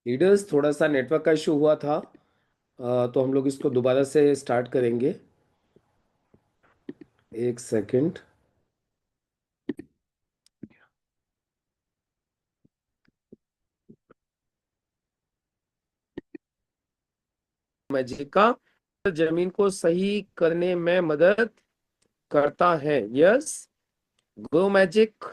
Leaders, थोड़ा सा network का इशू हुआ था। तो हम लोग इसको दोबारा से स्टार्ट करेंगे। एक सेकंड। मैजिक का जमीन को सही करने में मदद करता है। Yes. Go magic.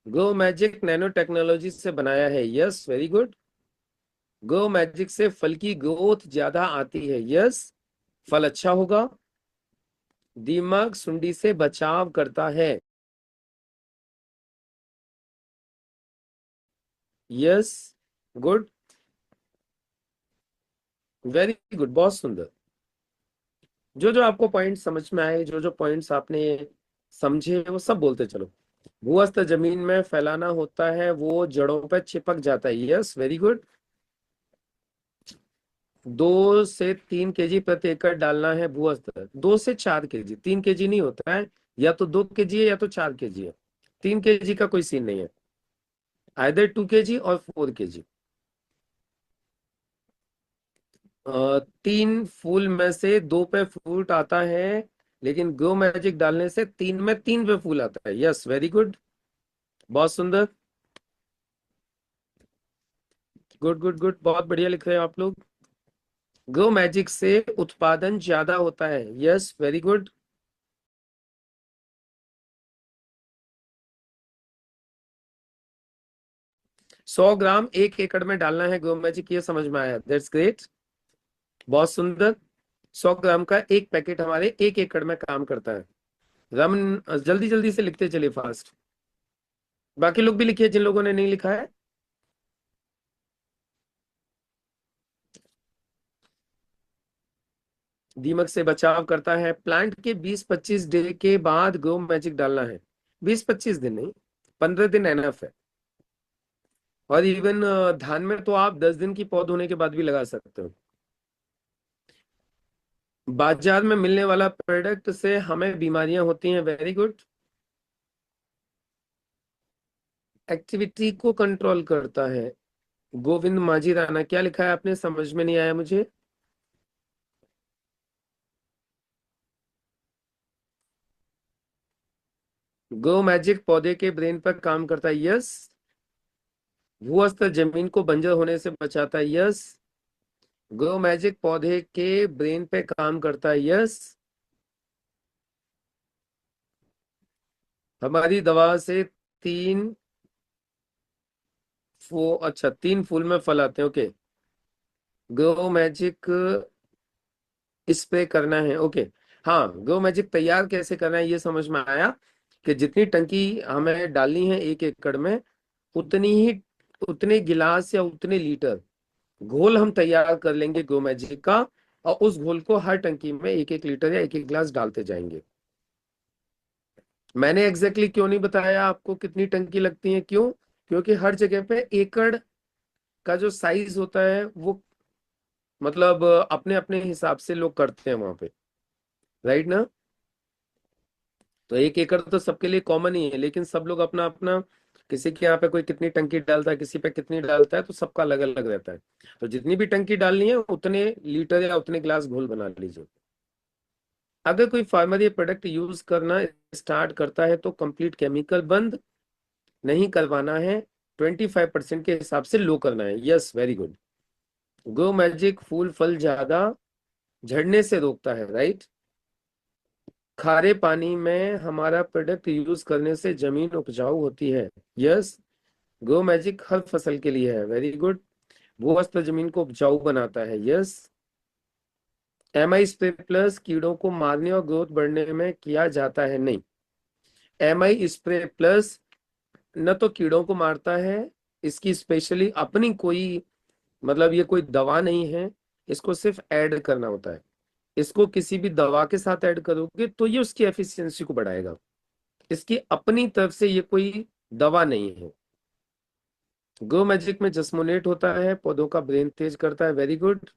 Go magic nano technology से बनाया है। Yes, very good. Go magic से फल की ग्रोथ ज्यादा आती है। यस, फल अच्छा होगा। दीमक सुंडी से बचाव करता है। यस, गुड, वेरी गुड, बहुत सुंदर। जो जो आपको पॉइंट समझ में आए, जो जो पॉइंट्स आपने समझे, वो सब बोलते चलो। भूअस्त्र जमीन में फैलाना होता है, वो जड़ों पर चिपक जाता है। Yes, very good. 2 से 3 केजी प्रति एकड़ डालना है भूअस्त्र। 2 से 4 केजी, 3 केजी नहीं होता है। या तो 2 केजी है या तो 4 केजी है। 3 केजी का कोई सीन नहीं है। आइदर 2 केजी और 4 केजी। 3 फूल में से 2 पे फ्रूट आता है, लेकिन ग्रो मैजिक डालने से 3 में 3 पे फूल आता है। यस, वेरी गुड, बहुत सुंदर। गुड गुड गुड, बहुत बढ़िया लिख रहे हो आप लोग। ग्रो मैजिक से उत्पादन ज्यादा होता है। Yes, very good. 100 ग्राम 1 एकड़ में डालना है ग्रो मैजिक, ये समझ में आया। दैट्स ग्रेट, बहुत सुंदर। 100 ग्राम का एक पैकेट हमारे 1 एकड़ में काम करता है। रमन, जल्दी जल्दी से लिखते चलिए, फास्ट। बाकी लोग भी लिखिए जिन लोगों ने नहीं लिखा है। दीमक से बचाव करता है। प्लांट के 20-25 डे के बाद ग्रो मैजिक डालना है। 20-25 दिन नहीं, 15 दिन एनफ है। और इवन धान में तो आप 10 दिन की पौध होने के बाद भी लगा सकते हो। बाजार में मिलने वाला प्रोडक्ट से हमें बीमारियां होती हैं। Very good. एक्टिविटी को कंट्रोल करता है। गोविंद माझी राणा, क्या लिखा है आपने? समझ में नहीं आया मुझे। गो मैजिक पौधे के ब्रेन पर काम करता है। यस। भूस्तर जमीन को बंजर होने से बचाता है। यस। गो मैजिक पौधे के ब्रेन पे काम करता है। यस। हमारी दवा से तीन अच्छा, 3 फूल में फल आते हैं। ओके। गो मैजिक स्प्रे करना है। ओके। हाँ, गो मैजिक तैयार कैसे करना है ये समझ में आया। कि जितनी टंकी हमें डालनी है 1 एकड़ में, उतनी ही उतने गिलास या उतने लीटर घोल हम तैयार कर लेंगे गो मैजिक का। और उस घोल को हर टंकी में 1-1 लीटर या 1-1 गिलास डालते जाएंगे। मैंने एग्जैक्टली exactly क्यों नहीं बताया आपको कितनी टंकी लगती है? क्यों? क्योंकि हर जगह पे एकड़ का जो साइज होता है वो, मतलब अपने अपने हिसाब से लोग करते हैं वहां पे। राइट ना? तो 1 एकड़ तो सबके लिए कॉमन ही है, लेकिन सब लोग अपना अपना, किसी के यहाँ पे कोई कितनी टंकी डालता है, किसी पे कितनी डालता है, तो सबका अलग अलग रहता है। तो जितनी भी टंकी डालनी है उतने लीटर या उतने गिलास घोल बना लीजिए। अगर कोई फार्मर ये प्रोडक्ट यूज करना स्टार्ट करता है तो कंप्लीट केमिकल बंद नहीं करवाना है। 25% के हिसाब से लो करना है। Yes, very good. Go magic फूल फल ज्यादा झड़ने से रोकता है। राइट। खारे पानी में हमारा प्रोडक्ट यूज करने से जमीन उपजाऊ होती है। यस। गो मैजिक हर फसल के लिए है। Very good. भूस्तर जमीन को उपजाऊ बनाता है। यस। एमआई स्प्रे प्लस कीड़ों को मारने और ग्रोथ बढ़ने में किया जाता है। नहीं, एमआई स्प्रे प्लस न तो कीड़ों को मारता है, इसकी स्पेशली अपनी कोई, मतलब ये कोई दवा नहीं है। इसको सिर्फ ऐड करना होता है। इसको किसी भी दवा के साथ ऐड करोगे तो ये उसकी एफिशिएंसी को बढ़ाएगा। इसकी अपनी तरफ से ये कोई दवा नहीं है। गो मैजिक में जस्मोनेट होता है, पौधों का ब्रेन तेज करता है। Very good.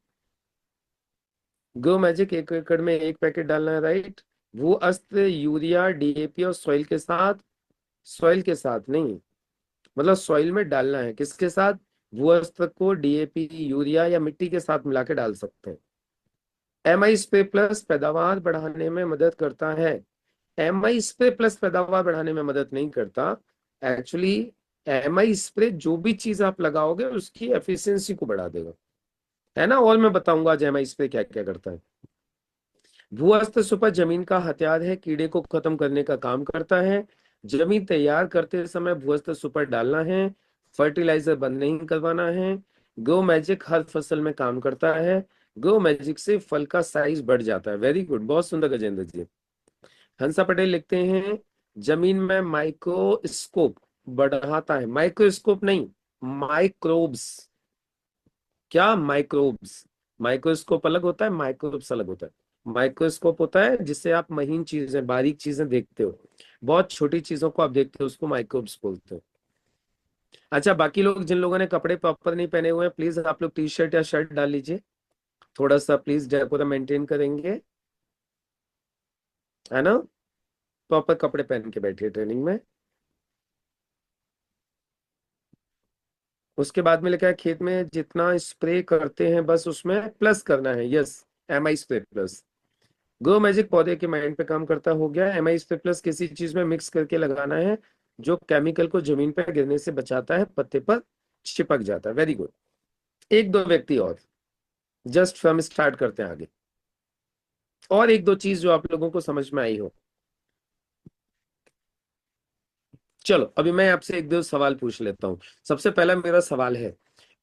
गो मैजिक 1 एकड़ में 1 पैकेट डालना है। राइट। वो अस्त्र यूरिया, डीएपी और सॉइल के साथ, सॉइल के साथ नहीं, मतलब सॉइल में डालना है किसके साथ? भूअस्त्र को, डीएपी, यूरिया या मिट्टी के साथ मिला के डाल सकते हैं। एमआई स्प्रे प्लस पैदावार बढ़ाने में मदद करता है। एमआई स्प्रे प्लस पैदावार बढ़ाने में मदद नहीं करता एक्चुअली। एमआई स्प्रे जो भी चीज आप लगाओगे उसकी एफिशिएंसी को बढ़ा देगा, है ना। और मैं बताऊंगा आज एमआई स्प्रे क्या क्या करता है। भूअस्त्र सुपर जमीन का हथियार है, कीड़े को खत्म करने का काम करता है। जमीन तैयार करते समय भूअस्त्र सुपर डालना है, फर्टिलाइजर बंद नहीं करवाना है। गो मैजिक हर फसल में काम करता है। गो मैजिक से फल का साइज बढ़ जाता है। वेरी गुड, बहुत सुंदर गजेंद्र जी। हंसा पटेल लिखते हैं जमीन में माइक्रोस्कोप बढ़ाता है। माइक्रोस्कोप नहीं, माइक्रोब्स। क्या माइक्रोब्स? माइक्रोस्कोप अलग होता है, माइक्रोब्स अलग होता है। माइक्रोस्कोप होता है जिससे आप महीन चीजें, बारीक चीजें देखते हो, बहुत छोटी चीजों को आप देखते हो, उसको माइक्रोब्स बोलते हो। अच्छा, बाकी लोग जिन लोगों ने कपड़े प्रॉपर नहीं पहने हुए हैं, प्लीज आप लोग टी शर्ट या शर्ट डाल लीजिए, थोड़ा सा प्लीज डेकोरम मेंटेन करेंगे, है ना। प्रॉपर कपड़े पहन के बैठिए ट्रेनिंग में। उसके बाद में लिखा है खेत में जितना स्प्रे करते हैं बस उसमें प्लस करना है। Yes, MI spray plus. Grow magic पौधे के माइंड पे काम करता हो गया। एमआई स्प्रे प्लस किसी चीज में मिक्स करके लगाना है जो केमिकल को जमीन पर गिरने से बचाता है, पत्ते पर चिपक जाता है। Very good. एक दो व्यक्ति और, जस्ट हम स्टार्ट करते हैं आगे। और एक दो चीज जो आप लोगों को समझ में आई हो। चलो अभी मैं आपसे एक दो सवाल पूछ लेता हूँ। सबसे पहला मेरा सवाल है,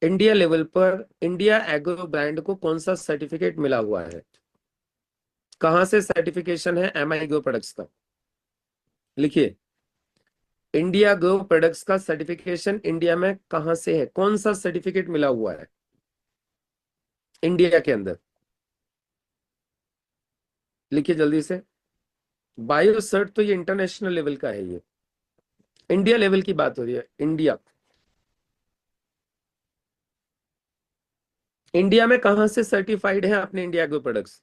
इंडिया लेवल पर इंडिया एग्रो ब्रांड को कौन सा सर्टिफिकेट मिला हुआ है? कहाँ से सर्टिफिकेशन है एम आई एग्रो प्रोडक्ट्स का? लिखिए, इंडिया ग्रो प्रोडक्ट्स का सर्टिफिकेशन इंडिया में कहां से है? कौन सा सर्टिफिकेट मिला हुआ है इंडिया के अंदर? लिखिए जल्दी से। बायो सर्ट तो ये इंटरनेशनल लेवल का है, ये इंडिया लेवल की बात हो रही है। इंडिया, इंडिया में कहां से सर्टिफाइड है अपने India grow products?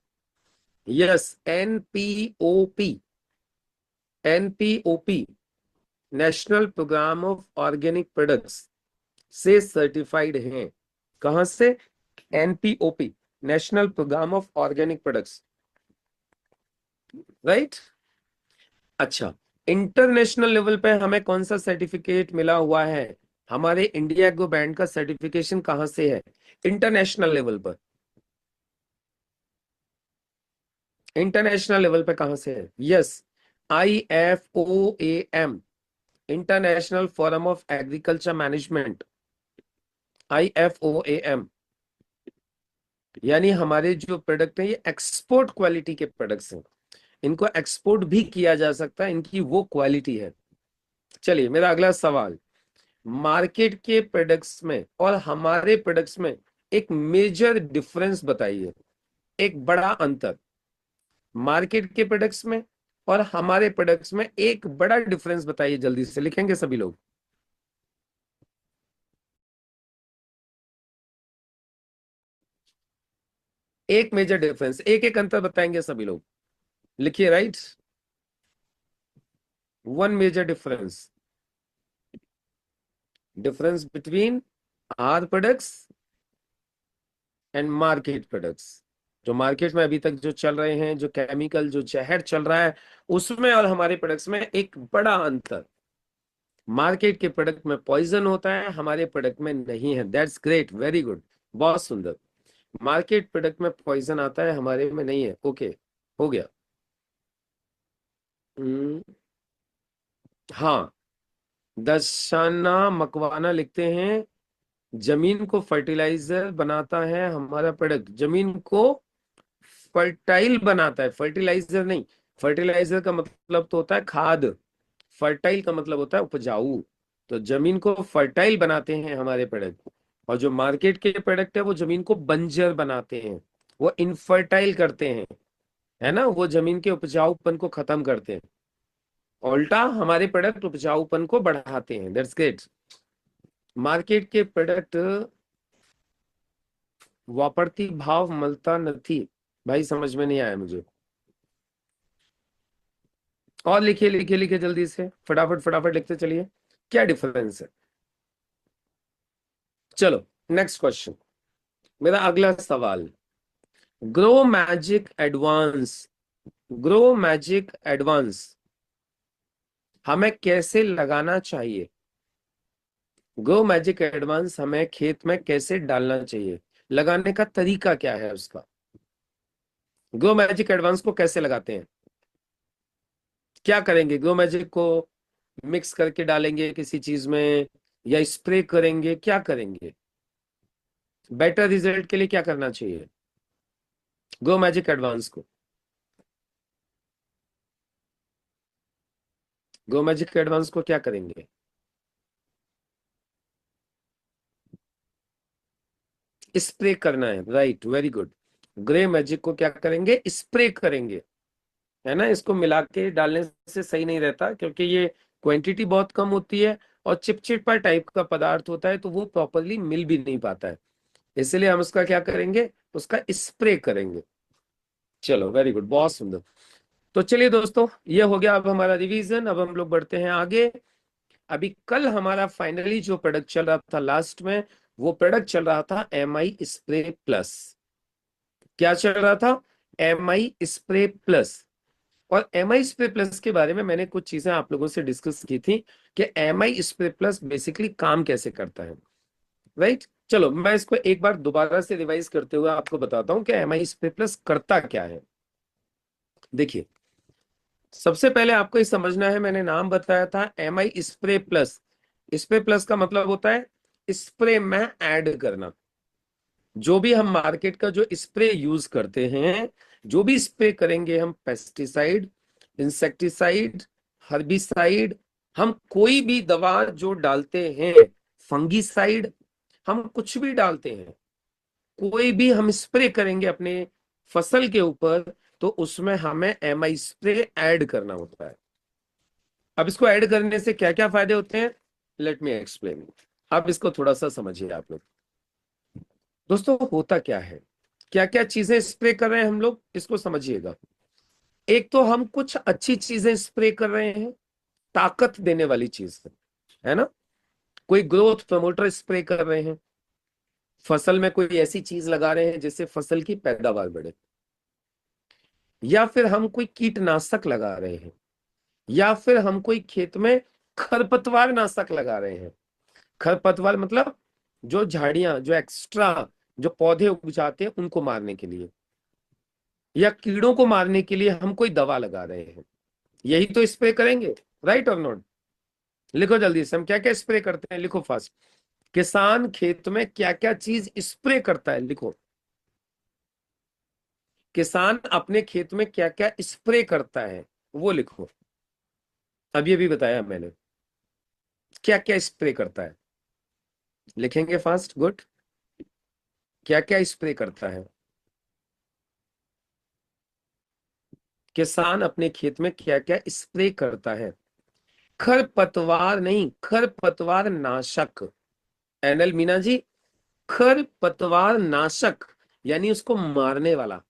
Yes, NPOP. NPOP, national programme of organic products से सर्टिफाइड हैं। कहां से? NPOP, national programme of organic products, right. अच्छा, इंटरनेशनल लेवल पे हमें कौन सा सर्टिफिकेट मिला हुआ है? हमारे इंडिया गो बैंड का सर्टिफिकेशन कहां से है इंटरनेशनल लेवल पर? इंटरनेशनल लेवल पे कहां से है? Yes, IFOAM, international forum of agriculture management. IFOAM, यानी हमारे जो प्रोडक्ट है ये एक्सपोर्ट क्वालिटी के प्रोडक्ट्स हैं, इनको एक्सपोर्ट भी किया जा सकता है, इनकी वो क्वालिटी है। चलिए मेरा अगला सवाल, मार्केट के प्रोडक्ट्स में और हमारे प्रोडक्ट्स में एक मेजर डिफरेंस बताइए, एक बड़ा अंतर। मार्केट के प्रोडक्ट्स में और हमारे प्रोडक्ट्स में एक बड़ा डिफरेंस बताइए, जल्दी से लिखेंगे सभी लोग। एक मेजर डिफरेंस, एक एक अंतर बताएंगे सभी लोग, लिखिए। Right, one major difference, difference between are products and market products. जो मार्केट में अभी तक जो चल रहे हैं, जो केमिकल, जो जहर चल रहा है, उसमें और हमारे प्रोडक्ट्स में एक बड़ा अंतर। मार्केट के प्रोडक्ट में पॉइजन होता है, हमारे प्रोडक्ट में नहीं है। दैट्स ग्रेट, वेरी गुड, बहुत सुंदर। मार्केट प्रोडक्ट में पॉइजन आता है, हमारे में नहीं है। ओके, हो गया। हम्म, हाँ, दर्शाना मकवाना लिखते हैं जमीन को फर्टिलाइजर बनाता है हमारा प्रोडक्ट, जमीन को फर्टाइल बनाता है, फर्टिलाइजर नहीं। फर्टिलाइजर का मतलब तो होता है खाद, फर्टाइल का मतलब होता है उपजाऊ। तो जमीन को फर्टाइल बनाते हैं हमारे प्रोडक्ट, और जो मार्केट के प्रोडक्ट है वो जमीन को बंजर बनाते हैं, वो इनफर्टाइल करते हैं, है ना, वो जमीन के उपजाऊपन को खत्म करते हैं। उल्टा हमारे प्रोडक्ट उपजाऊपन को बढ़ाते हैं। That's great. मार्केट के प्रोडक्ट वापरती भाव मलता नहीं, भाई समझ में नहीं आया मुझे। और लिखिए लिखिए लिखिए जल्दी से, फटाफट फटाफट लिखते चलिए, क्या डिफरेंस है? चलो नेक्स्ट क्वेश्चन, मेरा अगला सवाल। Grow magic advance, grow magic advance हमें कैसे लगाना चाहिए? ग्रो मैजिक एडवांस हमें खेत में कैसे डालना चाहिए? लगाने का तरीका क्या है उसका? ग्रो मैजिक एडवांस को कैसे लगाते हैं? क्या करेंगे? ग्रो मैजिक को मिक्स करके डालेंगे किसी चीज में, या स्प्रे करेंगे, क्या करेंगे? बेटर रिजल्ट के लिए क्या करना चाहिए ग्रो मैजिक एडवांस को? ग्रो मैजिक एडवांस को क्या करेंगे? स्प्रे करना है, right, very good. Grey magic को क्या करेंगे? स्प्रे करेंगे, है ना। इसको मिला के डालने से सही नहीं रहता, क्योंकि ये क्वांटिटी बहुत कम होती है और चिपचिपा टाइप का पदार्थ होता है, तो वो प्रॉपरली मिल भी नहीं पाता है। इसलिए हम उसका क्या करेंगे? उसका स्प्रे करेंगे। चलो वेरी गुड, बहुत सुंदर। तो चलिए दोस्तों, ये हो गया अब हमारा रिवीजन। अब हम लोग बढ़ते हैं आगे। अभी कल हमारा फाइनली जो प्रोडक्ट चल रहा था लास्ट में, वो प्रोडक्ट चल रहा था MI स्प्रे प्लस। क्या चल रहा था? MI spray plus. और MI स्प्रे प्लस के बारे में मैंने कुछ चीजें आप लोगों से डिस्कस की थी कि MI स्प्रे प्लस बेसिकली काम कैसे करता है, राइट। चलो मैं इसको एक बार दोबारा से रिवाइज करते हुए आपको बताता हूँ कि MI स्प्रे प्लस करता क्या है। देखिए, सबसे पहले आपको ये समझना है, मैंने नाम बताया था MI spray plus. Spray plus का मतलब होता है स्प्रे में ऐड करना। जो भी हम मार्केट का जो स्प्रे यूज करते हैं, जो भी स्प्रे करेंगे हम, पेस्टिसाइड, इंसेक्टिसाइड, हर्बिसाइड, हम कोई भी दवा जो डालते हैं, फंगीसाइड, हम कुछ भी डालते हैं, कोई भी हम स्प्रे करेंगे अपने फसल के ऊपर, तो उसमें हमें MI स्प्रे ऐड करना होता है। अब इसको ऐड करने से क्या क्या फायदे होते हैं, लेट मी एक्सप्लेन। अब इसको थोड़ा सा समझिए आप लोग। दोस्तों होता क्या है, क्या क्या चीजें स्प्रे कर रहे हैं हम लोग, इसको समझिएगा। एक तो हम कुछ अच्छी चीजें स्प्रे कर रहे हैं, ताकत देने वाली चीज है ना। कोई ग्रोथ प्रमोटर स्प्रे कर रहे हैं, फसल में कोई ऐसी चीज लगा रहे हैं जिससे फसल की पैदावार बढ़े, या फिर हम कोई कीटनाशक लगा रहे हैं, या फिर हम कोई खेत में खरपतवार नाशक लगा रहे हैं। खरपतवार मतलब जो झाड़ियां, जो एक्स्ट्रा जो पौधे उग जाते हैं उनको मारने के लिए, या कीड़ों को मारने के लिए हम कोई दवा लगा रहे हैं। यही तो स्प्रे करेंगे, राइट और नॉट? लिखो जल्दी से, हम क्या क्या स्प्रे करते हैं, लिखो फास्ट। किसान खेत में क्या क्या चीज स्प्रे करता है, लिखो। किसान अपने खेत में क्या क्या स्प्रे करता है, वो लिखो। अभी अभी बताया मैंने, क्या क्या स्प्रे करता है, लिखेंगे फास्ट, गुड। क्या क्या स्प्रे करता है किसान अपने खेत में, क्या क्या स्प्रे करता है? खरपतवार नहीं, खरपतवार नाशक। एनएल मीना जी, खरपतवार नाशक यानी उसको मारने वाला।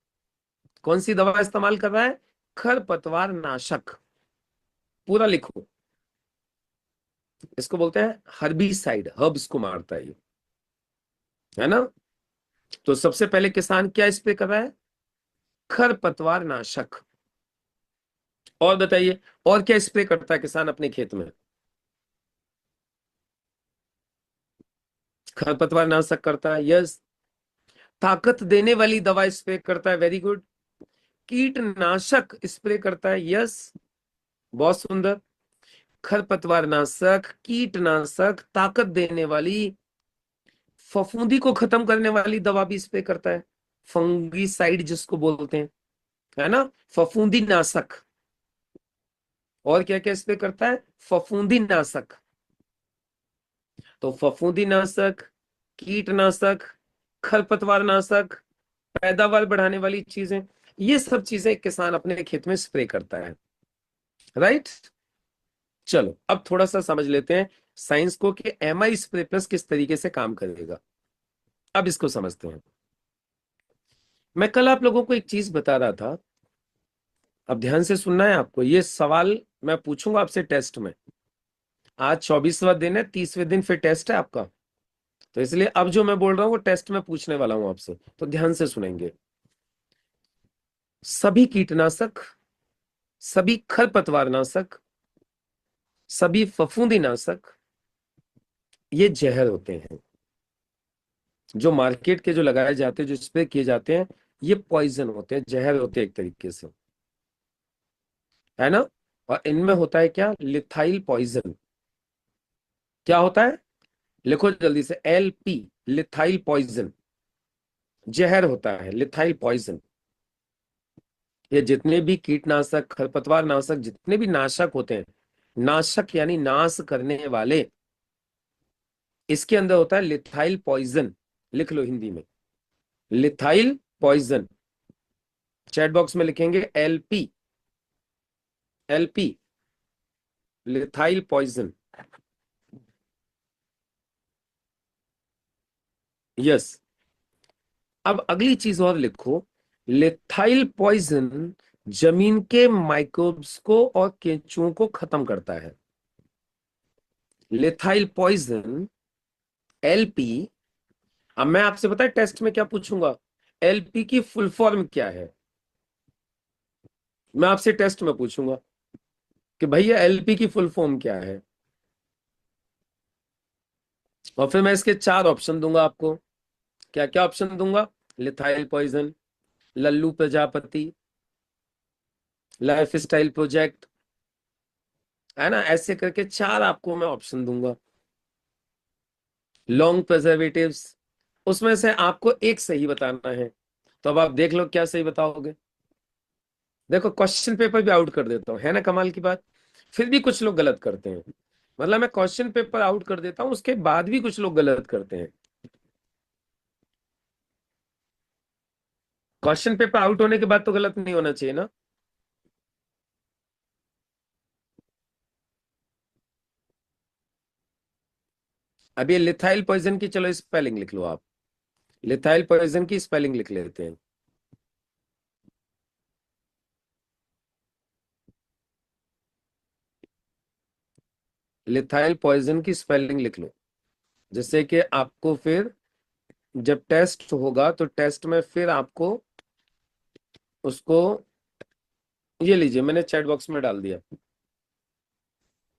कौन सी दवा इस्तेमाल कर रहा है? खरपतवार नाशक। पूरा लिखो। इसको बोलते हैं हर्बिसाइड, हर्ब्स को मारता है ये, है ना। तो सबसे पहले किसान क्या स्प्रे कर रहा है? खरपतवार नाशक। और बताइए, और क्या स्प्रे करता है किसान अपने खेत में? खरपतवार नाशक करता है, यस। ताकत देने वाली दवा स्प्रे करता है, वेरी गुड। कीटनाशक स्प्रे करता है, यस, बहुत सुंदर। खरपतवार नाशक, कीटनाशक, ताकत देने वाली, फफूंदी को खत्म करने वाली दवा भी स्प्रे करता है, फंगीसाइड जिसको बोलते हैं, है ना, फफूंदी नाशक। और क्या क्या स्प्रे करता है? फफूंदी नाशक। तो फफूंदी नाशक, कीटनाशक, खरपतवार नाशक, पैदावार बढ़ाने वाली चीजें, ये सब चीजें किसान अपने खेत में स्प्रे करता है, राइट। चलो अब थोड़ा सा समझ लेते हैं साइंस को कि MI स्प्रे प्लस किस तरीके से काम करेगा। अब इसको समझते हैं। मैं कल आप लोगों को एक चीज बता रहा था, अब ध्यान से सुनना है आपको। ये सवाल मैं पूछूंगा आपसे टेस्ट में। आज 24वां दिन है, 30वें दिन फिर टेस्ट है आपका। तो इसलिए अब जो मैं बोल रहा हूँ वो टेस्ट में पूछने वाला हूं आपसे, तो ध्यान से सुनेंगे। सभी कीटनाशक, सभी खरपतवारनाशक, सभी फफूंदीनाशक ये जहर होते हैं। जो मार्केट के जो लगाए जाते हैं, जो स्प्रे किए जाते हैं, ये पॉइजन होते हैं, जहर होते हैं एक तरीके से, है ना। और इनमें होता है क्या, लिथाइल पॉइजन। क्या होता है, लिखो जल्दी से, LP, लिथाइल पॉइजन, जहर होता है, लिथाइल पॉइजन। ये जितने भी कीटनाशक, खरपतवार नाशक, जितने भी नाशक होते हैं, नाशक यानी नाश करने वाले, इसके अंदर होता है लिथाइल पॉइजन। लिख लो हिंदी में, लिथाइल पॉइजन। चैट बॉक्स में लिखेंगे LP, LP, लिथाइल पॉइजन। यस। अब अगली चीज और लिखो, लिथाइल पॉइजन जमीन के माइक्रोब्स को और केंचुओं को खत्म करता है। लिथाइल पॉइजन, LP। अब मैं आपसे पता है टेस्ट में क्या पूछूंगा, LP की फुल फॉर्म क्या है। मैं आपसे टेस्ट में पूछूंगा कि भैया LP की फुल फॉर्म क्या है, और फिर मैं इसके 4 ऑप्शन दूंगा आपको। क्या क्या ऑप्शन दूंगा, लिथाइल poison, Lallu Prajapati, lifestyle project, है ना, ऐसे करके 4 आपको मैं ऑप्शन दूंगा। लॉन्ग प्रिजर्वेटिव्स, उसमें से आपको एक सही बताना है। तो अब आप देख लो क्या सही बताओगे। देखो क्वेश्चन पेपर भी आउट कर देता हूँ, है ना कमाल की बात। फिर भी कुछ लोग गलत करते हैं, मतलब मैं क्वेश्चन पेपर आउट कर देता हूँ, उसके बाद भी कुछ लोग गलत करते हैं। क्वेश्चन पेपर आउट होने के बाद तो गलत नहीं होना चाहिए ना। अब ये लिथाइल पॉइजन की चलो स्पेलिंग लिख लो आप, लिथाइल पॉइजन की स्पेलिंग लिख लेते हैं। लिथाइल पॉइजन की स्पेलिंग लिख लो, जिससे कि आपको फिर जब टेस्ट होगा तो टेस्ट में फिर आपको उसको, ये लीजिए मैंने चैट बॉक्स में डाल दिया,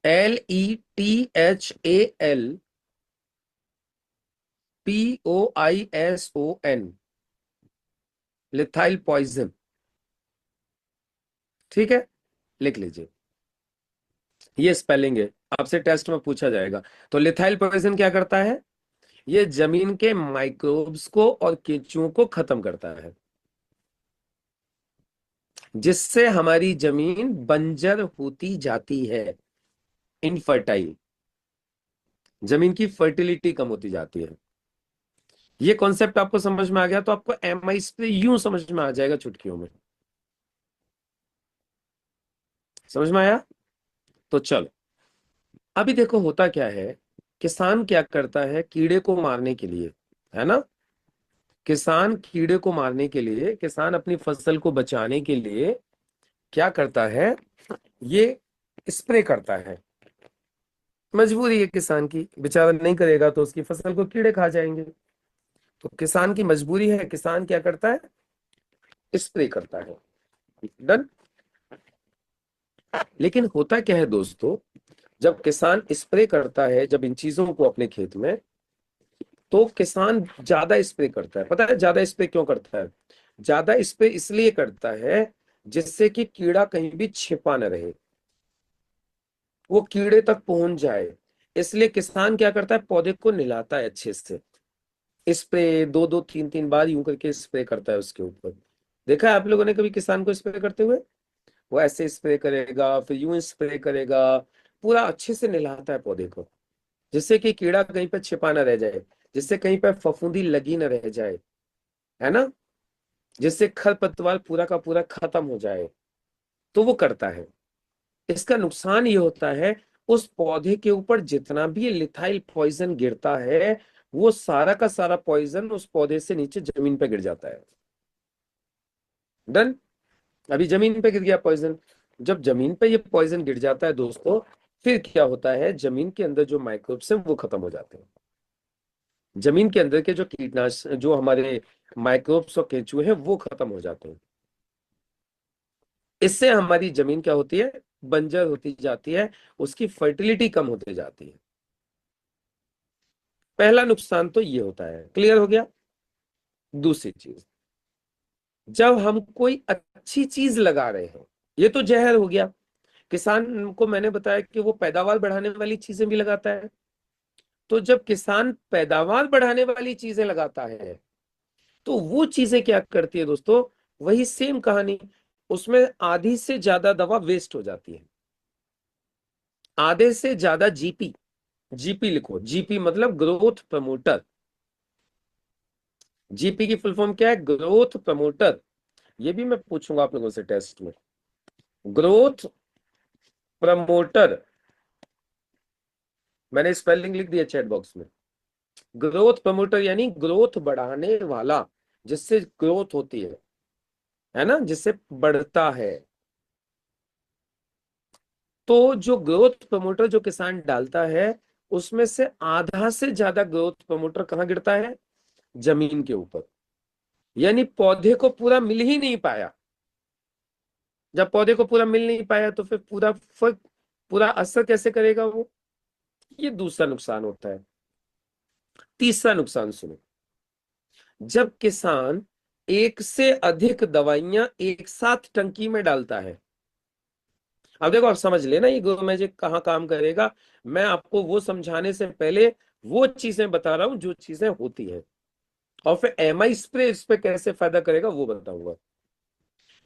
LETHALPOISON, लिथाइल पॉइजन। ठीक है, लिख लीजिए, ये स्पेलिंग है, आपसे टेस्ट में पूछा जाएगा। तो लिथाइल पॉइजन क्या करता है, ये जमीन के माइक्रोब्स को और केंचुओं को खत्म करता है, जिससे हमारी जमीन बंजर होती जाती है, इनफर्टाइल, जमीन की फर्टिलिटी कम होती जाती है। ये कॉन्सेप्ट आपको समझ में आ गया तो आपको MI पे यूं समझ में आ जाएगा चुटकियों में। समझ में आया। तो चलो, अभी देखो होता क्या है, किसान क्या करता है कीड़े को मारने के लिए, है ना, किसान कीड़े को मारने के लिए, किसान अपनी फसल को बचाने के लिए क्या करता है, ये स्प्रे करता है। मजबूरी है किसान की, बेचारा नहीं करेगा तो उसकी फसल को कीड़े खा जाएंगे। तो किसान की मजबूरी है, किसान क्या करता है, स्प्रे करता है। डन। लेकिन होता क्या है दोस्तों, जब किसान स्प्रे करता है, जब इन चीजों को अपने खेत में, तो किसान ज्यादा स्प्रे करता है। पता है ज्यादा स्प्रे क्यों करता है, ज्यादा स्प्रे इसलिए करता है जिससे कि कीड़ा कहीं भी छिपा न रहे, वो कीड़े तक पहुंच जाए। इसलिए किसान क्या करता है, पौधे को नहलाता है अच्छे से, स्प्रे 2-2 3-3 बार यूं करके स्प्रे करता है उसके ऊपर। देखा है आप लोगों ने कभी किसान को स्प्रे करते हुए, वो ऐसे स्प्रे करेगा, फिर यूं स्प्रे करेगा, पूरा अच्छे से नहलाता है पौधे को, जिससे कि कीड़ा कहीं पर छिपा ना रह जाए, जिससे कहीं पर फफूंदी लगी ना रह जाए, है ना, जिससे खरपतवार पूरा का पूरा खत्म हो जाए। तो वो करता है। इसका नुकसान ये होता है, उस पौधे के ऊपर जितना भी लिथाइल पॉइजन गिरता है, वो सारा का सारा पॉइजन उस पौधे से नीचे जमीन पे गिर जाता है। डन। अभी जमीन पे गिर गया पॉइजन, जब जमीन पे ये पॉइजन गिर जाता है दोस्तों, फिर क्या होता है, जमीन के अंदर जो माइक्रोब्स हैं वो खत्म हो जाते हैं। जमीन के अंदर के जो कीटनाशक, जो हमारे माइक्रोब्स और केंचुए हैं, वो खत्म हो जाते हैं। इससे हमारी जमीन क्या होती है, बंजर होती जाती है, उसकी फर्टिलिटी कम होती जाती है। पहला नुकसान तो ये होता है, क्लियर हो गया। दूसरी चीज, जब हम कोई अच्छी चीज लगा रहे हैं, ये तो जहर हो गया। किसान को मैंने बताया कि वो पैदावार बढ़ाने वाली चीजें भी लगाता है। तो जब किसान पैदावार बढ़ाने वाली चीजें लगाता है, तो वो चीजें क्या करती है दोस्तों, वही सेम कहानी, उसमें आधी से ज्यादा दवा वेस्ट हो जाती है। आधे से ज्यादा जीपी, जीपी लिखो, जीपी मतलब ग्रोथ प्रमोटर। जीपी की फुल फॉर्म क्या है, ग्रोथ प्रमोटर। ये भी मैं पूछूंगा आप लोगों से टेस्ट में। ग्रोथ प्रमोटर, मैंने स्पेलिंग लिख दिया चैट बॉक्स में। ग्रोथ प्रमोटर यानी ग्रोथ बढ़ाने वाला, जिससे ग्रोथ होती है ना, जिससे बढ़ता है। तो जो ग्रोथ प्रमोटर जो किसान डालता है, उसमें से आधा से ज्यादा ग्रोथ प्रमोटर कहाँ गिरता है, जमीन के ऊपर। यानी पौधे को पूरा मिल ही नहीं पाया। जब पौधे को पूरा मिल नहीं पाया, तो फिर पूरा फर्क, पूरा असर कैसे करेगा वो। ये दूसरा नुकसान होता है। तीसरा नुकसान सुनो, जब किसान एक से अधिक दवाइयां एक साथ टंकी में डालता है। अब देखो, आप समझ लेना ये ग्रो मैजिक कहाँ काम करेगा। मैं आपको वो समझाने से पहले वो चीजें बता रहा हूं जो चीजें होती हैं, और फिर एमआई स्प्रे इस पे कैसे फायदा करेगा वो बताऊंगा।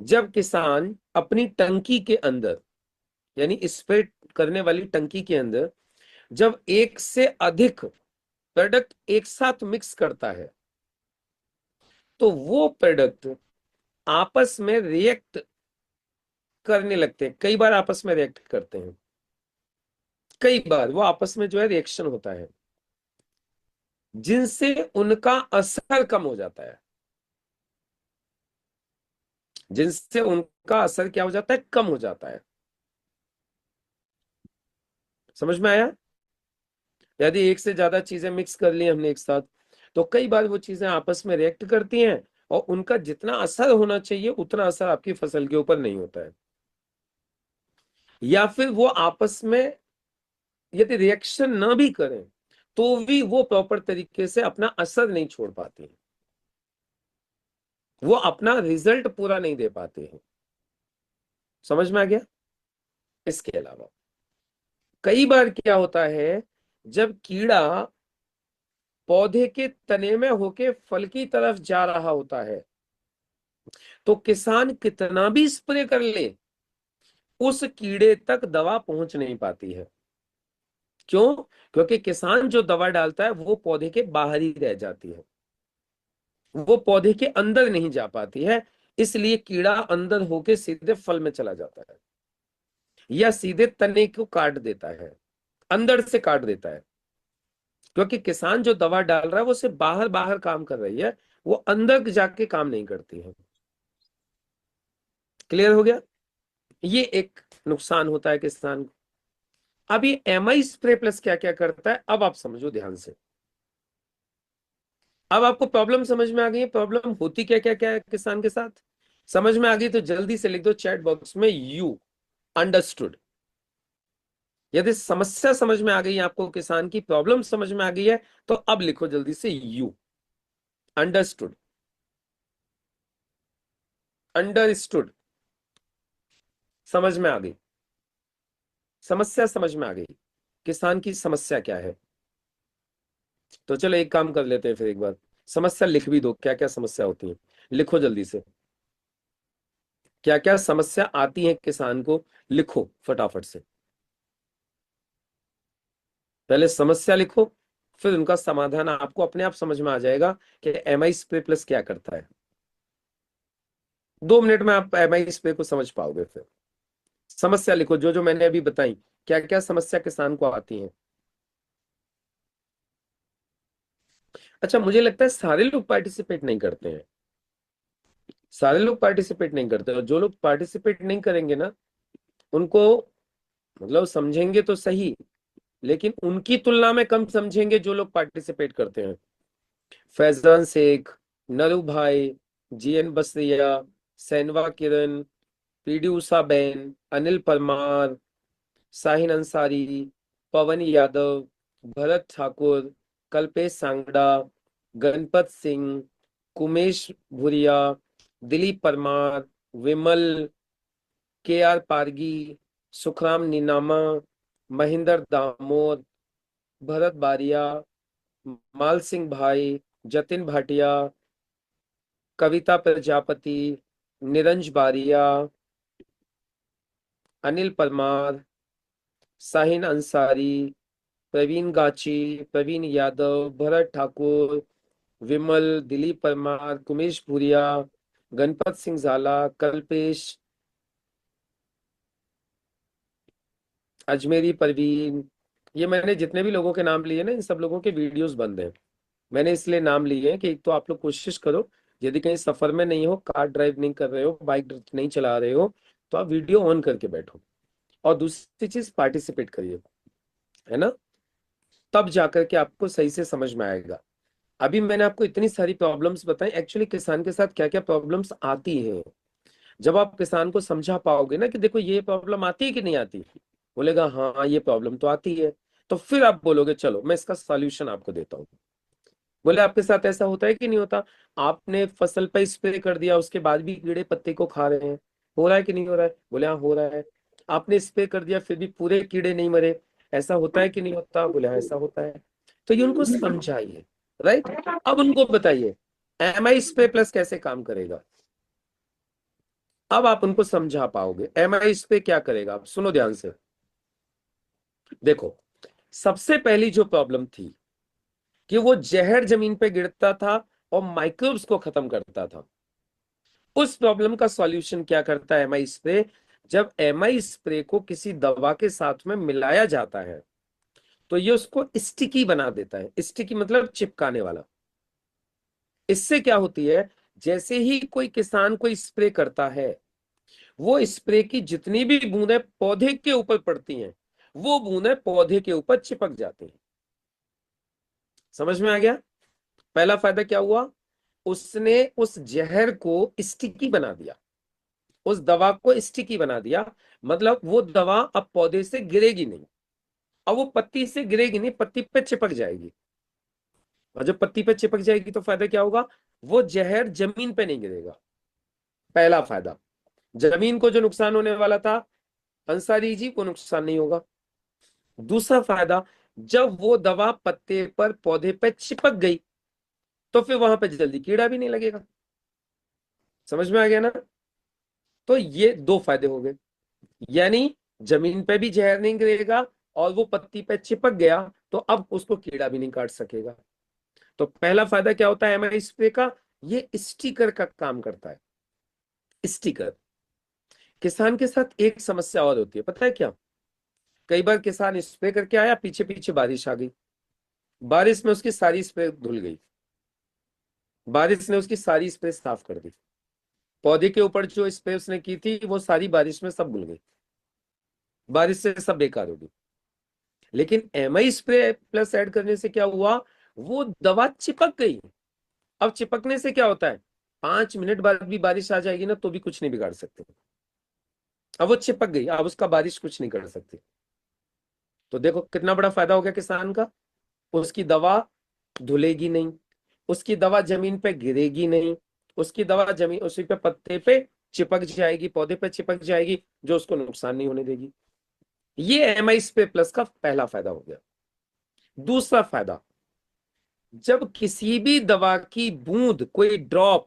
जब किसान अपनी टंकी के अंदर, यानी स्प्रे करने वाली टंकी के अंदर, जब एक से अधिक प्रोडक्ट एक साथ मिक्स करता है, तो वो प्रोडक्ट आपस में रिएक्ट करने लगते हैं। कई बार आपस में रिएक्ट करते हैं, कई बार वो आपस में जो है रिएक्शन होता है, जिनसे उनका असर कम हो जाता है। जिनसे उनका असर क्या हो जाता है, कम हो जाता है। समझ में आया। यदि एक से ज्यादा चीजें मिक्स कर ली हमने एक साथ, तो कई बार वो चीजें आपस में रिएक्ट करती हैं, और उनका जितना असर होना चाहिए उतना असर आपकी फसल के ऊपर नहीं होता है। या फिर वो आपस में यदि रिएक्शन ना भी करें, तो भी वो प्रॉपर तरीके से अपना असर नहीं छोड़ पाती हैं, वो अपना रिजल्ट पूरा नहीं दे पाते हैं। समझ में आ गया। इसके अलावा कई बार क्या होता है, जब कीड़ा पौधे के तने में होके फल की तरफ जा रहा होता है, तो किसान कितना भी स्प्रे कर ले, उस कीड़े तक दवा पहुंच नहीं पाती है। क्यों? क्योंकि किसान जो दवा डालता है वो पौधे के बाहर ही रह जाती है, वो पौधे के अंदर नहीं जा पाती है। इसलिए कीड़ा अंदर होके सीधे फल में चला जाता है, या सीधे तने को काट देता है, अंदर से काट देता है। क्योंकि किसान जो दवा डाल रहा है वो सिर्फ बाहर बाहर काम कर रही है, वो अंदर जाके काम नहीं करती है। क्लियर हो गया। ये एक नुकसान होता है किसान को। अब ये एमआई स्प्रे प्लस क्या क्या करता है, अब आप समझो ध्यान से। अब आपको प्रॉब्लम समझ में आ गई है, प्रॉब्लम होती क्या क्या क्या है किसान के साथ। समझ में आ गई तो जल्दी से लिख दो चैट बॉक्स में, यू अंडरस्टूड। यदि समस्या समझ में आ गई है आपको, किसान की प्रॉब्लम समझ में आ गई है, तो अब लिखो जल्दी से यू अंडरस्टूड। अंडरस्टूड, समझ में आ गई, समस्या समझ में आ गई, किसान की समस्या क्या है। तो चलो एक काम कर लेते हैं फिर, एक बार समस्या लिख भी दो, क्या क्या समस्या होती है, लिखो जल्दी से। क्या क्या समस्या आती है किसान को, लिखो फटाफट से। पहले समस्या लिखो, फिर उनका समाधान आपको अपने आप समझ में आ जाएगा कि एमआई स्प्रे प्लस क्या करता है। 2 मिनट में आप एमआई स्प्रे को समझ पाओगे। फिर समस्या लिखो, जो जो मैंने अभी बताई, क्या क्या समस्या किसान को आती है। अच्छा, मुझे लगता है सारे लोग पार्टिसिपेट नहीं करते हैं। सारे लोग पार्टिसिपेट नहीं करते, और जो लोग पार्टिसिपेट नहीं करेंगे ना, उनको मतलब समझेंगे तो सही, लेकिन उनकी तुलना में कम समझेंगे जो लोग पार्टिसिपेट करते हैं। फैजान शेख, नरू भाई, जीएन बसरिया, सैनवा किरण, पीडी उषा बैन, अनिल परमार, साहिन अंसारी, पवन यादव, भरत ठाकुर, कल्पेश सांगड़ा, गणपत सिंह, कुमेश भूरिया, दिलीप परमार, विमल, के आर पारगी, सुखराम नीनामा, महेंद्र दामोद, भरत बारिया, माल सिंह भाई, जतिन भाटिया, कविता प्रजापति, निरंज बारिया, अनिल परमार, साहिन अंसारी, प्रवीण गाची, प्रवीण यादव, भरत ठाकुर, विमल, दिलीप परमार, कुमेश भूरिया, गणपत सिंह झाला, कल्पेश, अजमेरी परवीन। ये मैंने जितने भी लोगों के नाम लिए ना, इन सब लोगों के वीडियोस बंद हैं। मैंने इसलिए नाम लिए हैं कि एक तो आप लोग कोशिश करो, यदि कहीं सफर में नहीं हो, कार ड्राइव नहीं कर रहे हो, बाइक नहीं चला रहे हो, तो आप वीडियो ऑन करके बैठो। और दूसरी चीज, पार्टिसिपेट करिए, है ना, तब जाकर के आपको सही से समझ में आएगा। अभी मैंने आपको इतनी सारी प्रॉब्लम्स बताई, एक्चुअली किसान के साथ क्या क्या प्रॉब्लम्स आती हैं। जब आप किसान को समझा पाओगे ना कि देखो ये प्रॉब्लम आती है कि नहीं आती, बोलेगा हाँ ये प्रॉब्लम तो आती है, तो फिर आप बोलोगे चलो मैं इसका सॉल्यूशन आपको देता हूँ। बोले आपके साथ ऐसा होता है कि नहीं होता? आपने फसल पे स्प्रे कर दिया, उसके बाद भी कीड़े पत्ते को खा रहे हैं, हो रहा है कि नहीं हो रहा है? बोले हाँ हो रहा है। आपने स्प्रे कर दिया फिर भी पूरे कीड़े नहीं मरे, ऐसा होता है कि नहीं होता? बोले हाँ ऐसा होता है। तो ये उनको समझाइए, राइट। अब उनको बताइए एम आई स्प्रे प्लस कैसे काम करेगा। अब आप उनको समझा पाओगे एम आई स्प्रे क्या करेगा। आप सुनो ध्यान से, देखो, सबसे पहली जो प्रॉब्लम थी कि वो जहर जमीन पे गिरता था और माइक्रोब्स को खत्म करता था। उस प्रॉब्लम का सॉल्यूशन क्या करता है एमआई स्प्रे? जब एमआई स्प्रे को किसी दवा के साथ में मिलाया जाता है तो ये उसको स्टिकी बना देता है। स्टिकी मतलब चिपकाने वाला। इससे क्या होती है, जैसे ही कोई किसान कोई स्प्रे करता है, वो स्प्रे की जितनी भी बूंदें पौधे के ऊपर पड़ती हैं, वो बूंदें पौधे के ऊपर चिपक जाती हैं। समझ में आ गया? पहला फायदा क्या हुआ, उसने उस जहर को स्टिकी बना दिया, उस दवा को स्टिकी बना दिया। मतलब वो दवा अब पौधे से गिरेगी नहीं, अब वो पत्ती से गिरेगी नहीं, पत्ती पे चिपक जाएगी। और जब पत्ती पे चिपक जाएगी तो फायदा क्या होगा, वो जहर जमीन पे नहीं गिरेगा। पहला फायदा, जमीन को जो नुकसान होने वाला था अंसारी जी को नुकसान नहीं होगा। दूसरा फायदा, जब वो दवा पत्ते पर पौधे पे चिपक गई तो फिर वहां पे जल्दी कीड़ा भी नहीं लगेगा। समझ में आ गया ना? तो ये दो फायदे हो गए, यानी जमीन पे भी जहर नहीं गिरेगा और वो पत्ती पे चिपक गया तो अब उसको कीड़ा भी नहीं काट सकेगा। तो पहला फायदा क्या होता है एमआई स्प्रे का, ये स्टिकर का काम करता है। स्टिकर। किसान के साथ एक समस्या और होती है, पता है क्या? कई बार किसान स्प्रे करके आया, पीछे पीछे बारिश आ गई, बारिश में उसकी सारी स्प्रे धुल गई, बारिश ने उसकी सारी स्प्रे साफ कर दी, पौधे के ऊपर जो स्प्रे उसने की थी वो सारी बारिश में सब धुल गई, बारिश से सब बेकार हो गई। लेकिन एमआई स्प्रे प्लस ऐड करने से क्या हुआ, वो दवा चिपक गई। अब चिपकने से क्या होता है, 5 मिनट बाद भी बारिश आ जाएगी ना तो भी कुछ नहीं बिगाड़ सकते। अब वो चिपक गई, अब उसका बारिश कुछ नहीं कर सकती। तो देखो कितना बड़ा फायदा हो गया किसान का, उसकी दवा धुलेगी नहीं, उसकी दवा जमीन पे गिरेगी नहीं, उसकी दवा जमीन उसी पे पत्ते पे चिपक जाएगी, पौधे पे चिपक जाएगी, जो उसको नुकसान नहीं होने देगी। ये एमआई स्प्रे प्लस का पहला फायदा हो गया। दूसरा फायदा, जब किसी भी दवा की बूंद, कोई ड्रॉप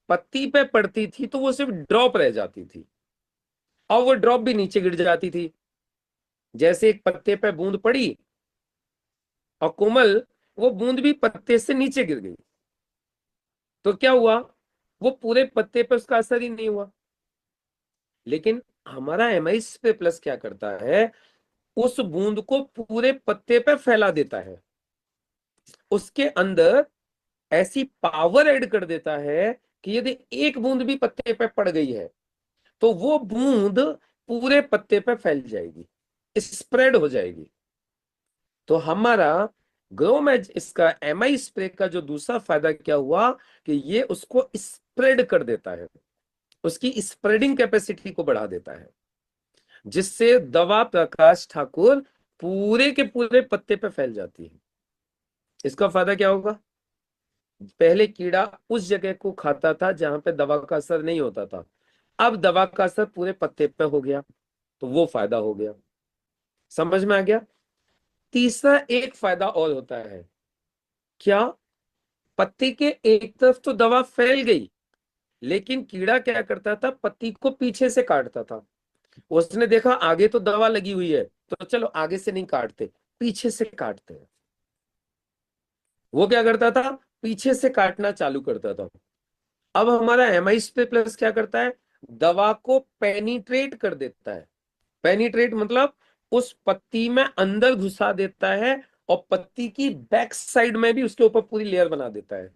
पत्ती पे पड़ती थी तो वो सिर्फ ड्रॉप रह जाती थी और वो ड्रॉप भी नीचे गिर जाती थी। जैसे एक पत्ते पे बूंद पड़ी और कोमल, वो बूंद भी पत्ते से नीचे गिर गई, तो क्या हुआ, वो पूरे पत्ते पे उसका असर ही नहीं हुआ। लेकिन हमारा एमआई पे प्लस क्या करता है, उस बूंद को पूरे पत्ते पे फैला देता है, उसके अंदर ऐसी पावर ऐड कर देता है कि यदि एक बूंद भी पत्ते पे पड़ गई है तो वो बूंद पूरे पत्ते पे फैल जाएगी, स्प्रेड हो जाएगी। तो हमारा ग्रो में इसका एमआई स्प्रे का जो दूसरा फायदा क्या हुआ कि ये उसको स्प्रेड कर देता है, उसकी स्प्रेडिंग कैपेसिटी को बढ़ा देता है, जिससे दवा प्रकाश ठाकुर पूरे के पूरे पत्ते पे फैल जाती है। इसका फायदा क्या होगा? पहले कीड़ा उस जगह को खाता था जहां पे दवा का असर नहीं होता था, अब दवा का असर पूरे पत्ते पे हो गया, तो वो फायदा हो गया। समझ में आ गया? तीसरा एक फायदा और होता है, क्या? पत्ती के एक तरफ तो दवा फैल गई, लेकिन कीड़ा क्या करता था, पत्ती को पीछे से काटता था। उसने देखा आगे तो दवा लगी हुई है, तो चलो आगे से नहीं काटते, पीछे से काटते हैं। वो क्या करता था, पीछे से काटना चालू करता था। अब हमारा एमआई स्प्रे प्लस क्या करता है, दवा को पेनिट्रेट कर देता है। पेनिट्रेट मतलब उस पत्ती में अंदर घुसा देता है, और पत्ती की बैक साइड में भी उसके ऊपर पूरी लेयर बना देता है।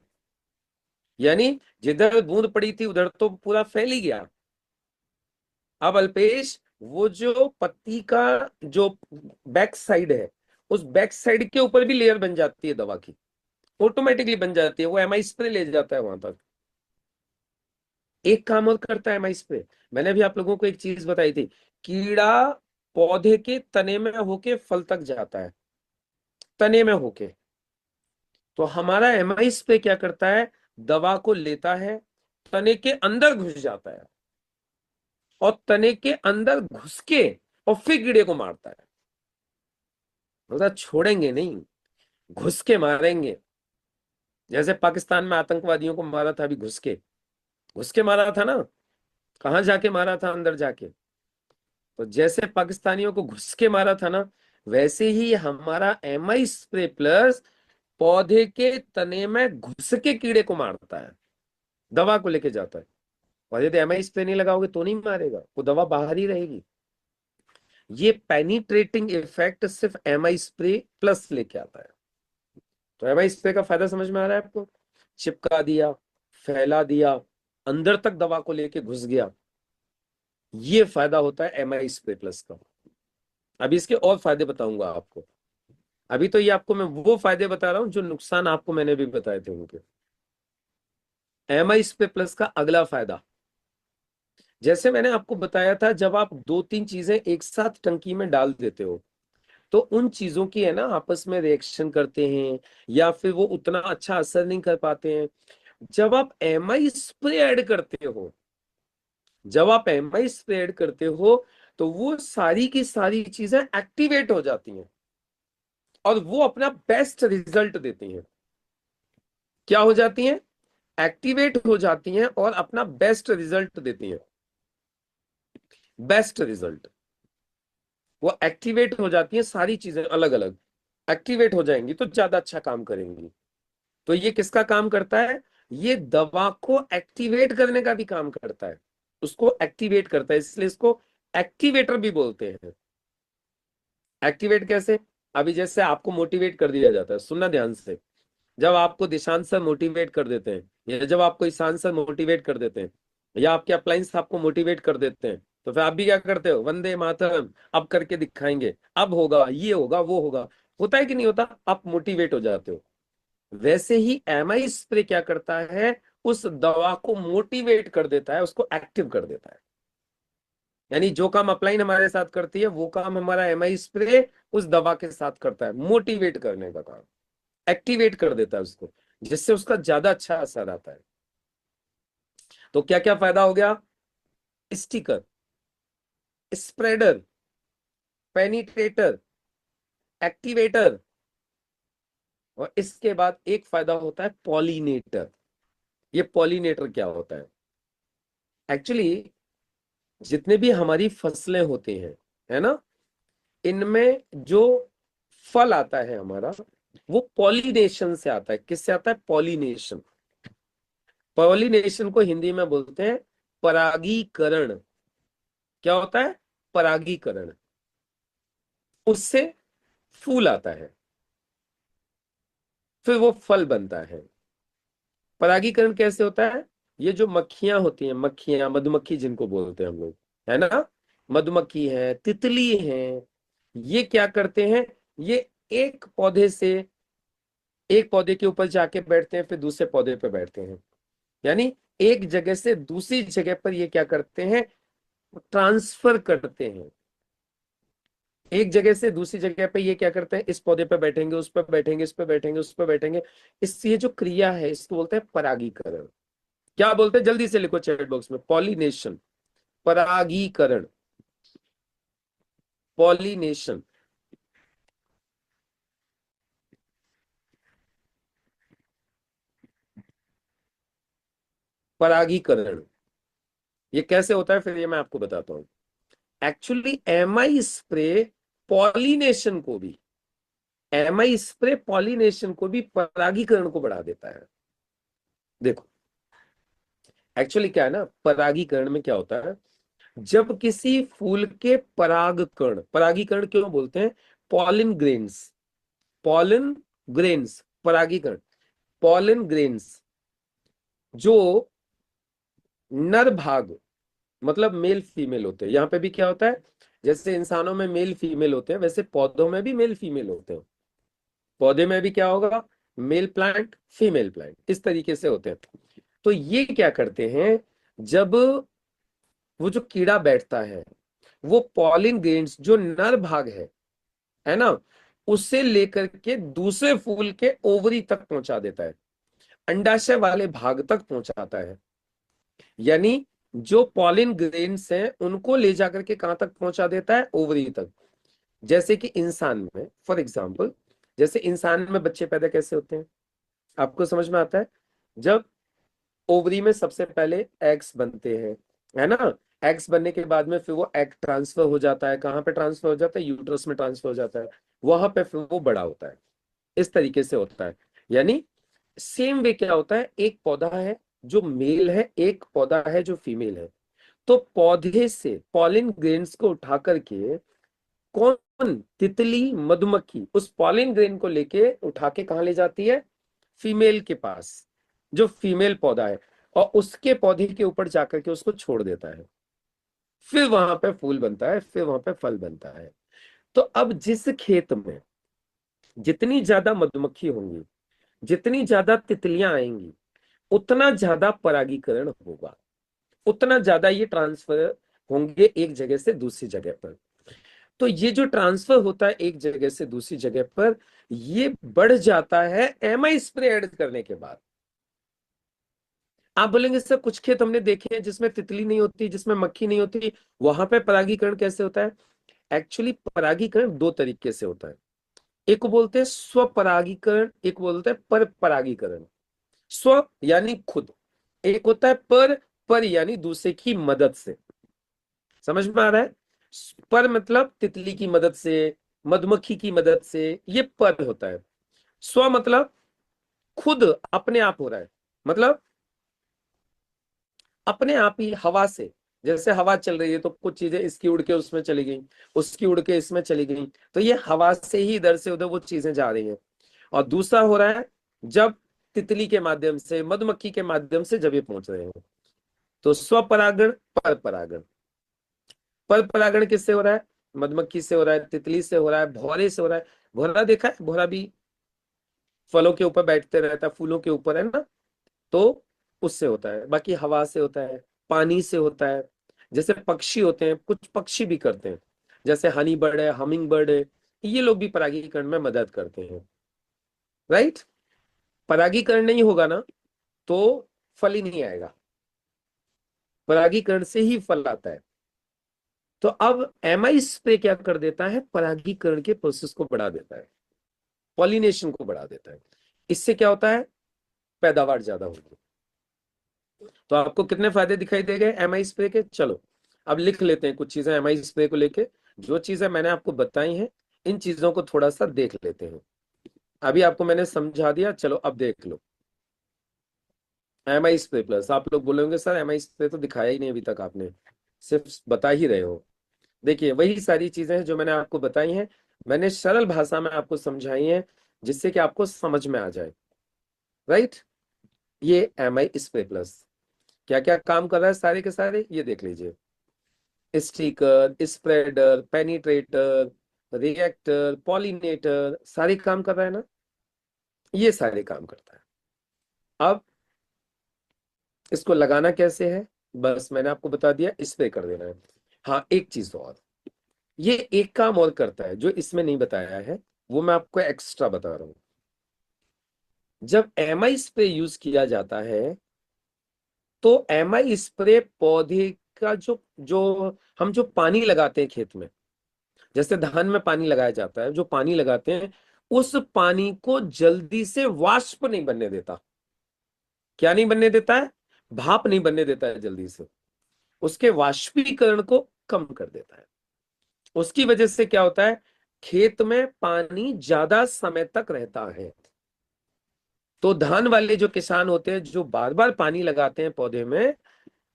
यानी जिधर बूंद पड़ी थी उधर तो पूरा फैल ही गया। अब अल्पेश, वो जो पत्ती का जो बैक साइड है, उस बैक साइड के ऊपर भी लेयर बन जाती है दवा की, ऑटोमेटिकली बन जाती है, वो एमआई स्प्रे ले जाता है वहां तक। एक काम और करता है एमआई स्प्रे, मैंने भी आप लोगों को एक चीज बताई थी, कीड़ा पौधे के तने में होके फल तक जाता है, तने में होके। तो हमारा एमआई स्प्रे क्या करता है, दवा को लेता है, तने के अंदर घुस जाता है, और तने के अंदर घुस के और फिर कीड़े को मारता है। मतलब छोड़ेंगे नहीं, घुस के मारेंगे। जैसे पाकिस्तान में आतंकवादियों को मारा था अभी, घुस के मारा था ना, कहाँ जाके मारा था, अंदर जाके। तो जैसे पाकिस्तानियों को घुस के मारा था ना, वैसे ही हमारा एमआई स्प्रे प्लस पौधे के तने में घुस के कीड़े को मारता है, दवा को लेके जाता है। और यदि एमआई स्प्रे नहीं लगाओगे तो नहीं मारेगा, वो दवा बाहर ही रहेगी। ये पेनिट्रेटिंग इफेक्ट सिर्फ एमआई स्प्रे प्लस लेके आता है। तो एमआई स्प्रे का फायदा समझ में आ रहा है आपको? चिपका दिया, फैला दिया, अंदर तक दवा को लेके घुस गया, ये फायदा होता है एमआई स्प्रे प्लस का। अभी इसके और फायदे बताऊंगा आपको। अभी तो ये आपको मैं वो फायदे बता रहा हूं जो नुकसान आपको मैंने भी बताए थे उनके। एमआई स्प्रे प्लस का अगला फायदा, जैसे मैंने आपको बताया था, जब आप दो तीन चीजें एक साथ टंकी में डाल देते हो, तो उन चीजों की है ना आपस में रिएक्शन करते हैं, या फिर वो उतना अच्छा असर नहीं कर पाते हैं। जब आप एमआई स्प्रे ऐड करते हो, जब आप एमआई स्प्रे ऐड करते हो, तो वो सारी की सारी चीजें एक्टिवेट हो जाती हैं, और वो अपना बेस्ट रिजल्ट देती हैं। क्या हो जाती हैं? एक्टिवेट हो जाती हैं और अपना बेस्ट रिजल्ट देती हैं। बेस्ट रिजल्ट, वो एक्टिवेट हो जाती हैं, सारी चीजें अलग अलग एक्टिवेट हो जाएंगी तो ज्यादा अच्छा काम करेंगी। तो ये किसका काम करता है? ये दवा को एक्टिवेट करने का भी काम करता है, उसको एक्टिवेट करता है, इसलिए इसको एक्टिवेटर भी बोलते हैं। एक्टिवेट कैसे? अभी जैसे आपको मोटिवेट कर दिया जाता है, सुनना ध्यान से, जब आपको दिशांत सर मोटिवेट कर देते हैं, या जब आपको ईशान सर मोटिवेट कर देते हैं, या आपके अप्लायंस आपको मोटिवेट कर देते हैं, तो फिर आप भी क्या करते हो, वंदे मातरम, अब करके दिखाएंगे, अब होगा, ये होगा, वो होगा। होता है कि नहीं होता? आप मोटिवेट हो जाते हो। वैसे ही एमआई स्प्रे क्या करता है, उस दवा को मोटिवेट कर देता है, उसको एक्टिव कर देता है। यानी जो काम अपलाइन हमारे साथ करती है, वो काम हमारा एमआई स्प्रे उस दवा के साथ करता है, मोटिवेट करने का काम, एक्टिवेट कर देता है उसको, जिससे उसका ज्यादा अच्छा असर आता है। तो क्या क्या फायदा हो गया? स्टिकर, स्प्रेडर, पेनिट्रेटर, एक्टिवेटर, और इसके बाद एक फायदा होता है पॉलिनेटर। ये पॉलिनेटर क्या होता है? एक्चुअली जितने भी हमारी फसलें होती हैं, है ना, इनमें जो फल आता है हमारा, वो पॉलिनेशन से आता है। किससे आता है? पॉलिनेशन। पॉलिनेशन को हिंदी में बोलते हैं परागीकरण। क्या होता है? परागीकरण। उससे फूल आता है, फिर वो फल बनता है। परागीकरण कैसे होता है? ये जो मक्खियां होती हैं, मक्खियां, मधुमक्खी जिनको बोलते हैं हम लोग, है ना, मधुमक्खी है, तितली है, ये क्या करते हैं, ये एक पौधे से एक पौधे के ऊपर जाके बैठते हैं, फिर दूसरे पौधे पे बैठते हैं। यानी एक जगह से दूसरी जगह पर ये क्या करते हैं, ट्रांसफर करते हैं। एक जगह से दूसरी जगह पे ये क्या करते हैं, इस पौधे पे बैठेंगे, उस पर बैठेंगे, इस पे बैठेंगे, उस पर बैठेंगे। इस ये जो क्रिया है इसको बोलते हैं परागीकरण। क्या बोलते हैं, जल्दी से लिखो चैट बॉक्स में, पॉलिनेशन, परागीकरण, पॉलिनेशन। परागीकरण ये कैसे होता है, फिर ये मैं आपको बताता हूं। एक्चुअली एमआई स्प्रे पॉलिनेशन को भी, एमआई स्प्रे पॉलिनेशन को भी, परागीकरण को बढ़ा देता है। देखो एक्चुअली क्या है ना, परागीकरण में क्या होता है, जब किसी फूल के परागकण, परागीकरण क्यों बोलते हैं, पॉलिन ग्रेन्स, पॉलिन ग्रेन्स, परागीकरण, पॉलिन ग्रेन्स जो नर भाग, मतलब मेल फीमेल होते हैं। यहाँ पे भी क्या होता है, जैसे इंसानों में मेल फीमेल होते हैं, वैसे पौधों में भी मेल फीमेल होते हैं। पौधे में भी क्या होगा, मेल प्लांट फीमेल प्लांट, इस तरीके से होते हैं। तो ये क्या करते हैं, जब वो जो कीड़ा बैठता है, वो पॉलिन ग्रेन्स जो नर भाग है ना, उसे लेकर के दूसरे फूल के ओवरी तक पहुंचा देता है, अंडाशय वाले भाग तक पहुंचाता है। यानी जो पॉलिन ग्रेन्स हैं उनको ले जाकर के कहां तक पहुंचा देता है, ओवरी तक। जैसे कि इंसान में, फॉर एग्जाम्पल, जैसे इंसान में बच्चे पैदा कैसे होते हैं, आपको समझ में आता है, जब ओवरी में सबसे पहले एग्स बनते हैं, है ना। एग्स बनने के बाद में फिर वो एग ट्रांसफर हो जाता है, कहाँ पे ट्रांसफर हो जाता है, यूट्रस में ट्रांसफर हो जाता है, वहां पे फिर वो बड़ा होता है। इस तरीके से होता है। यानी सेम वे क्या होता है, एक पौधा है जो मेल है, एक पौधा है जो फीमेल है। तो पौधे से पॉलिन ग्रेन्स को उठा करके कौन, तितली मधुमक्खी उस पॉलिन ग्रेन को लेके उठा के कहाँ ले जाती है, फीमेल के पास, जो फीमेल पौधा है, और उसके पौधे के ऊपर जाकर के उसको छोड़ देता है। फिर वहां पे फूल बनता है, फिर वहां पे फल बनता है। तो अब जिस खेत में जितनी ज्यादा मधुमक्खी होंगी, जितनी ज्यादा तितलियां आएंगी, उतना ज्यादा परागीकरण होगा, उतना ज्यादा ये ट्रांसफर होंगे एक जगह से दूसरी जगह पर। तो ये जो ट्रांसफर होता है एक जगह से दूसरी जगह पर, ये बढ़ जाता है एमआई स्प्रे ऐड करने के बाद। आप बोलेंगे सर कुछ खेत हमने देखे हैं जिसमें तितली नहीं होती, जिसमें मक्खी नहीं होती, वहां पे परागीकरण कैसे होता है। एक्चुअली परागीकरण दो तरीके से होता है, एक को बोलते हैं स्वपरागीकरण, एक को बोलते हैं पर परागीकरण। स्व यानी खुद, एक होता है पर यानी दूसरे की मदद से। समझ में आ रहा है, पर मतलब तितली की मदद से, मधुमक्खी की मदद से, ये पर होता है। स्व मतलब खुद, अपने आप हो रहा है, मतलब अपने आप ही हवा से, जैसे हवा चल रही है तो कुछ चीजें इसकी उड़ के उसमें चली गई, उसकी उड़ के इसमें चली गई, तो ये हवा से ही इधर से उधर वो चीजें जा रही हैं। और दूसरा हो रहा है जब तितली के माध्यम से, मधुमक्खी के माध्यम से जब ये पहुंच रहे हैं। तो स्वपरागण, पर परागण। पर परागण किससे हो रहा है, मधुमक्खी से हो रहा है, तितली से हो रहा है, भौरे से हो रहा है। भौरा देखा है, भौरा भी फलों के ऊपर बैठते रहता है, फूलों के ऊपर, है ना। तो उससे होता है, बाकी हवा से होता है, पानी से होता है। जैसे पक्षी होते हैं, कुछ पक्षी भी करते हैं, जैसे हनी बर्ड है, हमिंग बर्ड है, ये लोग भी परागीकरण में मदद करते हैं। राइट, परागीकरण नहीं होगा ना तो फल ही नहीं आएगा, परागीकरण से ही फल आता है। तो अब एमआई स्प्रे क्या कर देता है, परागीकरण के प्रोसेस को बढ़ा देता है, पॉलिनेशन को बढ़ा देता है। इससे क्या होता है, पैदावार ज्यादा होगी। तो आपको कितने फायदे दिखाई दे गए एमआई स्प्रे के, चलो अब लिख लेते हैं कुछ चीजें एमआई स्प्रे को लेके। जो चीजें मैंने आपको बताई हैं, इन चीजों को थोड़ा सा देख लेते हैं। अभी आपको मैंने समझा दिया, चलो अब देख लो। एमआई स्प्रे प्लस, आप लोग बोलेंगे सर एमआई स्प्रे तो दिखाया ही नहीं अभी तक आपने, सिर्फ बता ही रहे हो। देखिए वही सारी चीजें हैं जो मैंने आपको बताई हैं, मैंने सरल भाषा में आपको समझाई हैं, जिससे कि आपको समझ में आ जाए। राइट, ये एमआई स्प्रे प्लस क्या क्या काम कर रहा है, सारे के सारे ये देख लीजिए। Sticker, spreader, penetrator, reactor, pollinator, सारे काम कर रहा है ना। ये सारे काम करता है। अब इसको लगाना कैसे है, बस मैंने आपको बता दिया, स्प्रे कर देना है। हाँ, एक चीज और, ये एक काम और करता है जो इसमें नहीं बताया है, वो मैं आपको एक्स्ट्रा बता रहा हूं। जब एमआई स्प्रे यूज किया जाता है, तो एमआई स्प्रे पौधे का जो जो हम जो पानी लगाते हैं खेत में, जैसे धान में पानी लगाया जाता है, जो पानी लगाते हैं, उस पानी को जल्दी से वाष्प नहीं बनने देता। क्या नहीं बनने देता है? भाप नहीं बनने देता है जल्दी से, उसके वाष्पीकरण को कम कर देता है। उसकी वजह से क्या होता है, खेत में पानी ज्यादा समय तक रहता है। तो धान वाले जो किसान होते हैं, जो बार बार पानी लगाते हैं पौधे में,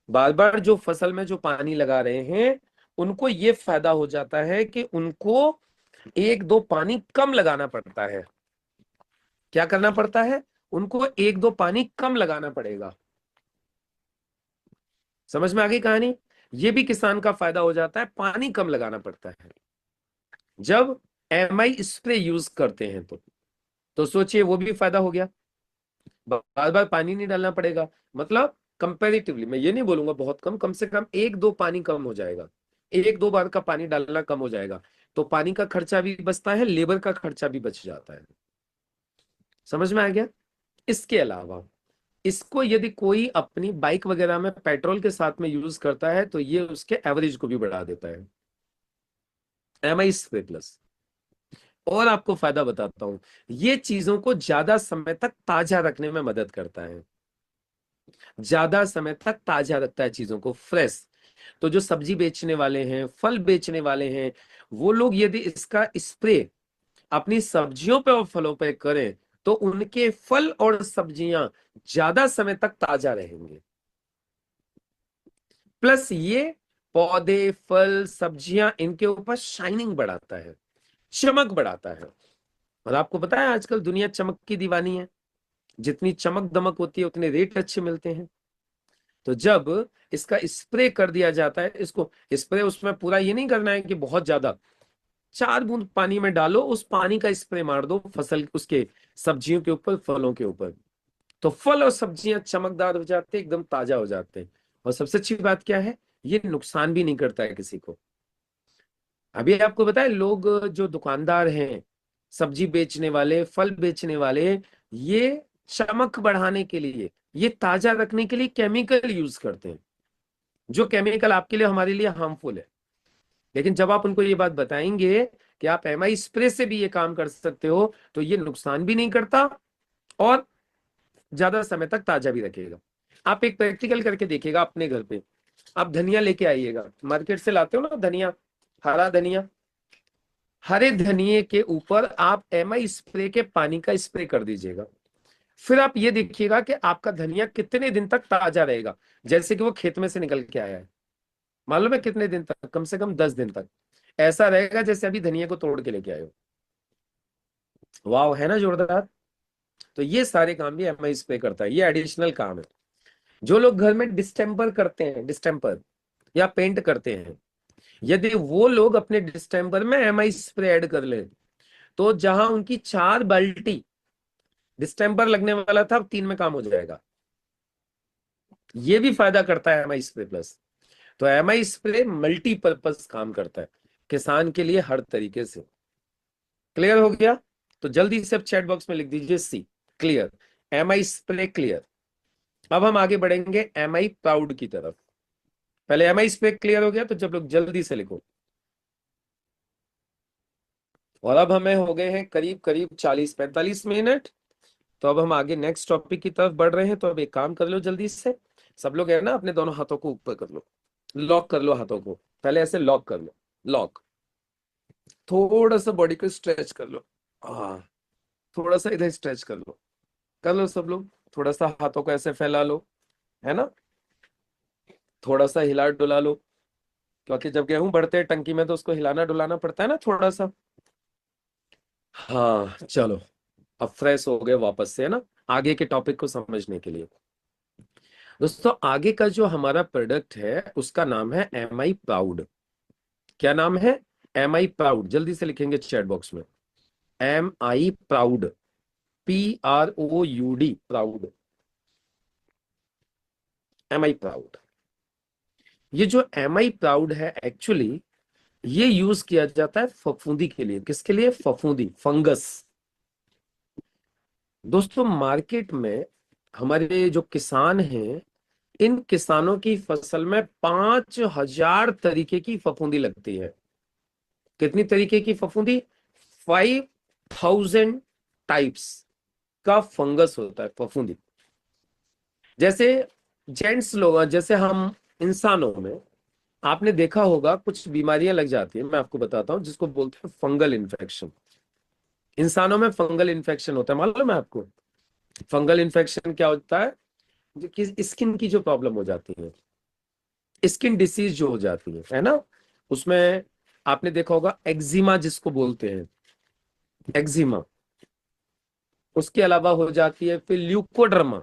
बार बार जो फसल में जो पानी लगा रहे हैं, उनको ये फायदा हो जाता है कि उनको एक दो पानी कम लगाना पड़ता है। क्या करना पड़ता है? उनको एक दो पानी कम लगाना पड़ेगा। समझ में आ गई कहानी? ये भी किसान का फायदा हो जाता है, पानी कम लगाना पड़ता है जब एमआई स्प्रे यूज करते हैं। तो सोचिए, वो भी फायदा हो गया, बार बार पानी नहीं डालना पड़ेगा। मतलब कंपैरेटिवली मैं ये नहीं बोलूंगा बहुत कम, कम से कम एक दो पानी कम हो जाएगा, एक दो बार का पानी डालना कम हो जाएगा। तो पानी का खर्चा भी बचता है, लेबर का खर्चा भी बच जाता है। समझ में आ गया? इसके अलावा इसको यदि कोई अपनी बाइक वगैरह में पेट्रोल के साथ में यूज करता है, तो ये उसके एवरेज को भी बढ़ा देता है, एमआई स्प्रे प्लस। और आपको फायदा बताता हूं, ये चीजों को ज्यादा समय तक ताजा रखने में मदद करता है, ज्यादा समय तक ताजा रखता है चीजों को, फ्रेश। तो जो सब्जी बेचने वाले हैं, फल बेचने वाले हैं, वो लोग यदि इसका स्प्रे अपनी सब्जियों पे और फलों पे करें, तो उनके फल और सब्जियां ज्यादा समय तक ताजा रहेंगे। प्लस ये पौधे, फल, सब्जियां, इनके ऊपर शाइनिंग बढ़ाता है, चमक बढ़ाता है। और आपको पता है आजकल दुनिया चमक की दीवानी है, जितनी चमक दमक होती है उतने रेट अच्छे मिलते हैं। तो जब इसका स्प्रे कर दिया जाता है, इसको स्प्रे उसमें पूरा ये नहीं करना है कि बहुत ज्यादा, 4 बूंद पानी में डालो, उस पानी का स्प्रे मार दो फसल, उसके सब्जियों के ऊपर, फलों के ऊपर। तो फल और सब्जियां चमकदार हो जाते हैं, एकदम ताजा हो जाते हैं। और सबसे अच्छी बात क्या है, ये नुकसान भी नहीं करता है किसी को। अभी आपको बताए, लोग जो दुकानदार हैं, सब्जी बेचने वाले, फल बेचने वाले, ये चमक बढ़ाने के लिए, ये ताजा रखने के लिए केमिकल यूज करते हैं, जो केमिकल आपके लिए, हमारे लिए हार्मफुल है। लेकिन जब आप उनको ये बात बताएंगे कि आप एमआई स्प्रे से भी ये काम कर सकते हो, तो ये नुकसान भी नहीं करता और ज्यादा समय तक ताजा भी रखेगा। आप एक प्रैक्टिकल करके देखिएगा अपने घर पे। आप धनिया लेके आइएगा, मार्केट से लाते हो ना धनिया, हरा धनिया, हरे धनिए के ऊपर आप एमआई स्प्रे के पानी का स्प्रे कर दीजिएगा। फिर आप ये देखिएगा कि आपका धनिया कितने दिन तक ताजा रहेगा, जैसे कि वो खेत में से निकल के आया है। मालूम है कितने दिन तक? कम से कम 10 दिन तक ऐसा रहेगा जैसे अभी धनिया को तोड़ के लेके आए हो। वाह, है ना जोरदार? तो ये सारे काम भी एमआई स्प्रे करता है, ये एडिशनल काम है। जो लोग घर में डिस्टेम्पर करते हैं, डिस्टेम्पर या पेंट करते हैं, यदि वो लोग अपने डिस्टेम्पर में एमआई स्प्रे ऐड कर ले, तो जहां उनकी 4 बाल्टी डिस्टेम्पर लगने वाला था, अब 3 में काम हो जाएगा। ये भी फायदा करता है एमआई स्प्रे प्लस। तो एमआई स्प्रे मल्टीपर्पज काम करता है किसान के लिए हर तरीके से। क्लियर हो गया? तो जल्दी से अब चैट बॉक्स में लिख दीजिए सी, क्लियर, एमआई स्प्रे क्लियर। अब हम आगे बढ़ेंगे एमआई प्राउड की तरफ। पहले एमआई स्प्रे क्लियर हो गया, तो जब लोग जल्दी से लिखो। और अब हमें हो गए हैं करीब करीब 40-45 मिनट। तो अब हम आगे नेक्स्ट टॉपिक की तरफ बढ़ रहे हैं। तो अब एक काम कर लो जल्दी से, सब लोग है ना, अपने दोनों हाथों को ऊपर कर लो, लॉक कर लो हाथों को, पहले ऐसे लॉक कर लो, लॉक। थोड़ा सा बॉडी को स्ट्रेच कर लो, हाँ, थोड़ा सा इधर स्ट्रेच कर लो सब लोग। थोड़ा सा हाथों को ऐसे फैला लो, है ना, थोड़ा सा हिला डुला लो, क्योंकि जब गेहूं बढ़ते हैं टंकी में तो उसको हिलाना डुलाना पड़ता है ना थोड़ा सा। हाँ चलो, अब फ्रेश हो गए वापस से, है ना, आगे के टॉपिक को समझने के लिए। दोस्तों आगे का जो हमारा प्रोडक्ट है उसका नाम है एम आई प्राउड। क्या नाम है? M I proud. जल्दी से लिखेंगे चैट बॉक्स में, M I proud. PROUD, proud, MI proud. ये जो MI प्राउड है एक्चुअली, ये यूज किया जाता है फफूंदी के लिए। किसके लिए? फफूंदी, फंगस। दोस्तों मार्केट में हमारे जो किसान हैं, इन किसानों की फसल में 5,000 तरीके की फफूंदी लगती है। कितनी तरीके की फफूंदी? 5,000 टाइप्स का फंगस होता है फफूंदी। जैसे जेंट्स लोग, जैसे हम इंसानों में आपने देखा होगा कुछ बीमारियां लग जाती है, मैं आपको बताता हूं, जिसको बोलते हैं फंगल इन्फेक्शन। इंसानों में फंगल इन्फेक्शन होता है, मालूम है आपको? फंगल इन्फेक्शन क्या होता है? जो कि स्किन की जो प्रॉब्लम हो जाती है, स्किन डिसीज जो हो जाती है ना, उसमें आपने देखा होगा एक्जिमा जिसको बोलते हैं, एक्जिमा। उसके अलावा हो जाती है फिर ल्यूकोडर्मा।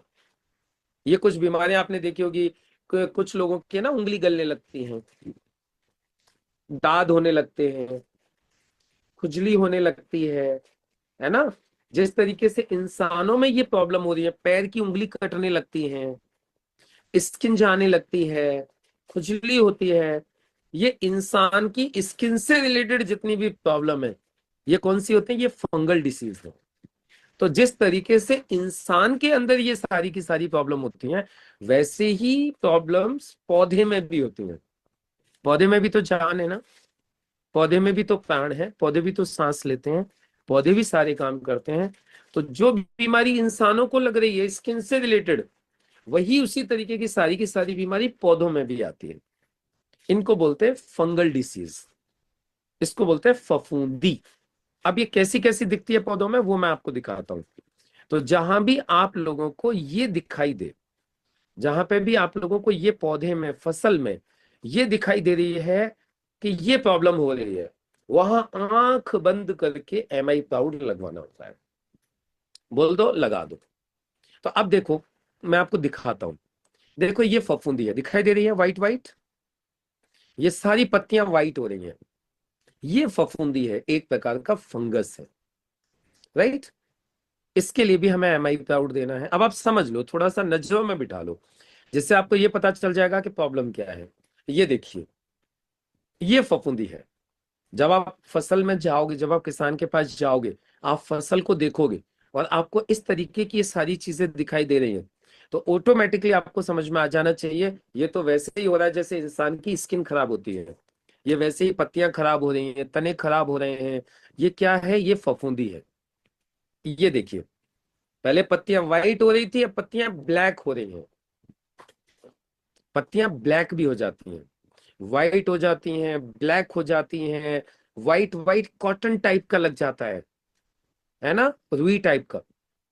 ये कुछ बीमारियां आपने देखी होगी। कुछ लोगों के ना उंगली गलने लगती हैं, दाद होने लगते हैं, खुजली होने लगती है ना। जिस तरीके से इंसानों में ये प्रॉब्लम हो रही है, पैर की उंगली कटने लगती है, स्किन जाने लगती है, खुजली होती है, ये इंसान की स्किन से रिलेटेड जितनी भी प्रॉब्लम है, ये कौन सी होती है? ये फंगल डिसीज है। तो जिस तरीके से इंसान के अंदर ये सारी की सारी प्रॉब्लम होती हैं, वैसे ही प्रॉब्लम्स पौधे में भी होती हैं। पौधे में भी तो जान है ना, पौधे में भी तो प्राण है, पौधे भी तो सांस लेते हैं, पौधे भी सारे काम करते हैं। तो जो बीमारी इंसानों को लग रही है स्किन से रिलेटेड, वही उसी तरीके की सारी बीमारी पौधों में भी आती है। इनको बोलते हैं फंगल डिसीज, इसको बोलते हैं फफूंदी। अब ये कैसी कैसी दिखती है पौधों में, वो मैं आपको दिखाता हूं। तो जहां भी आप लोगों को ये दिखाई दे, जहां पे भी आप लोगों को ये पौधे में, फसल में ये दिखाई दे रही है कि ये प्रॉब्लम हो रही है, वहां आंख बंद करके MI प्राउड लगवाना होता है। बोल दो, लगा दो। तो अब देखो, मैं आपको दिखाता हूं। देखो ये फफूंदी है, दिखाई दे रही है व्हाइट व्हाइट, ये सारी पत्तियां व्हाइट हो रही हैं। ये फफूंदी है, एक प्रकार का फंगस है, राइट। इसके लिए भी हमें MI प्राउड देना है। अब आप समझ लो, थोड़ा सा नजरों में बिठा लो, जिससे आपको ये पता चल जाएगा कि प्रॉब्लम क्या है। ये देखिए, ये फफूंदी है। जब आप फसल में जाओगे, जब आप किसान के पास जाओगे, आप फसल को देखोगे और आपको इस तरीके की ये सारी चीजें दिखाई दे रही हैं, तो ऑटोमेटिकली आपको समझ में आ जाना चाहिए ये तो वैसे ही हो रहा है जैसे इंसान की स्किन खराब होती है। ये वैसे ही पत्तियां खराब हो रही हैं, तने खराब हो रहे हैं। ये क्या है? ये फफूंदी है। ये देखिए, पहले पत्तियां व्हाइट हो रही थी, अब पत्तियां ब्लैक हो रही हैं। पत्तियां ब्लैक भी हो जाती हैं, व्हाइट हो जाती हैं, ब्लैक हो जाती हैं, व्हाइट व्हाइट कॉटन टाइप का लग जाता है ना, रुई टाइप का।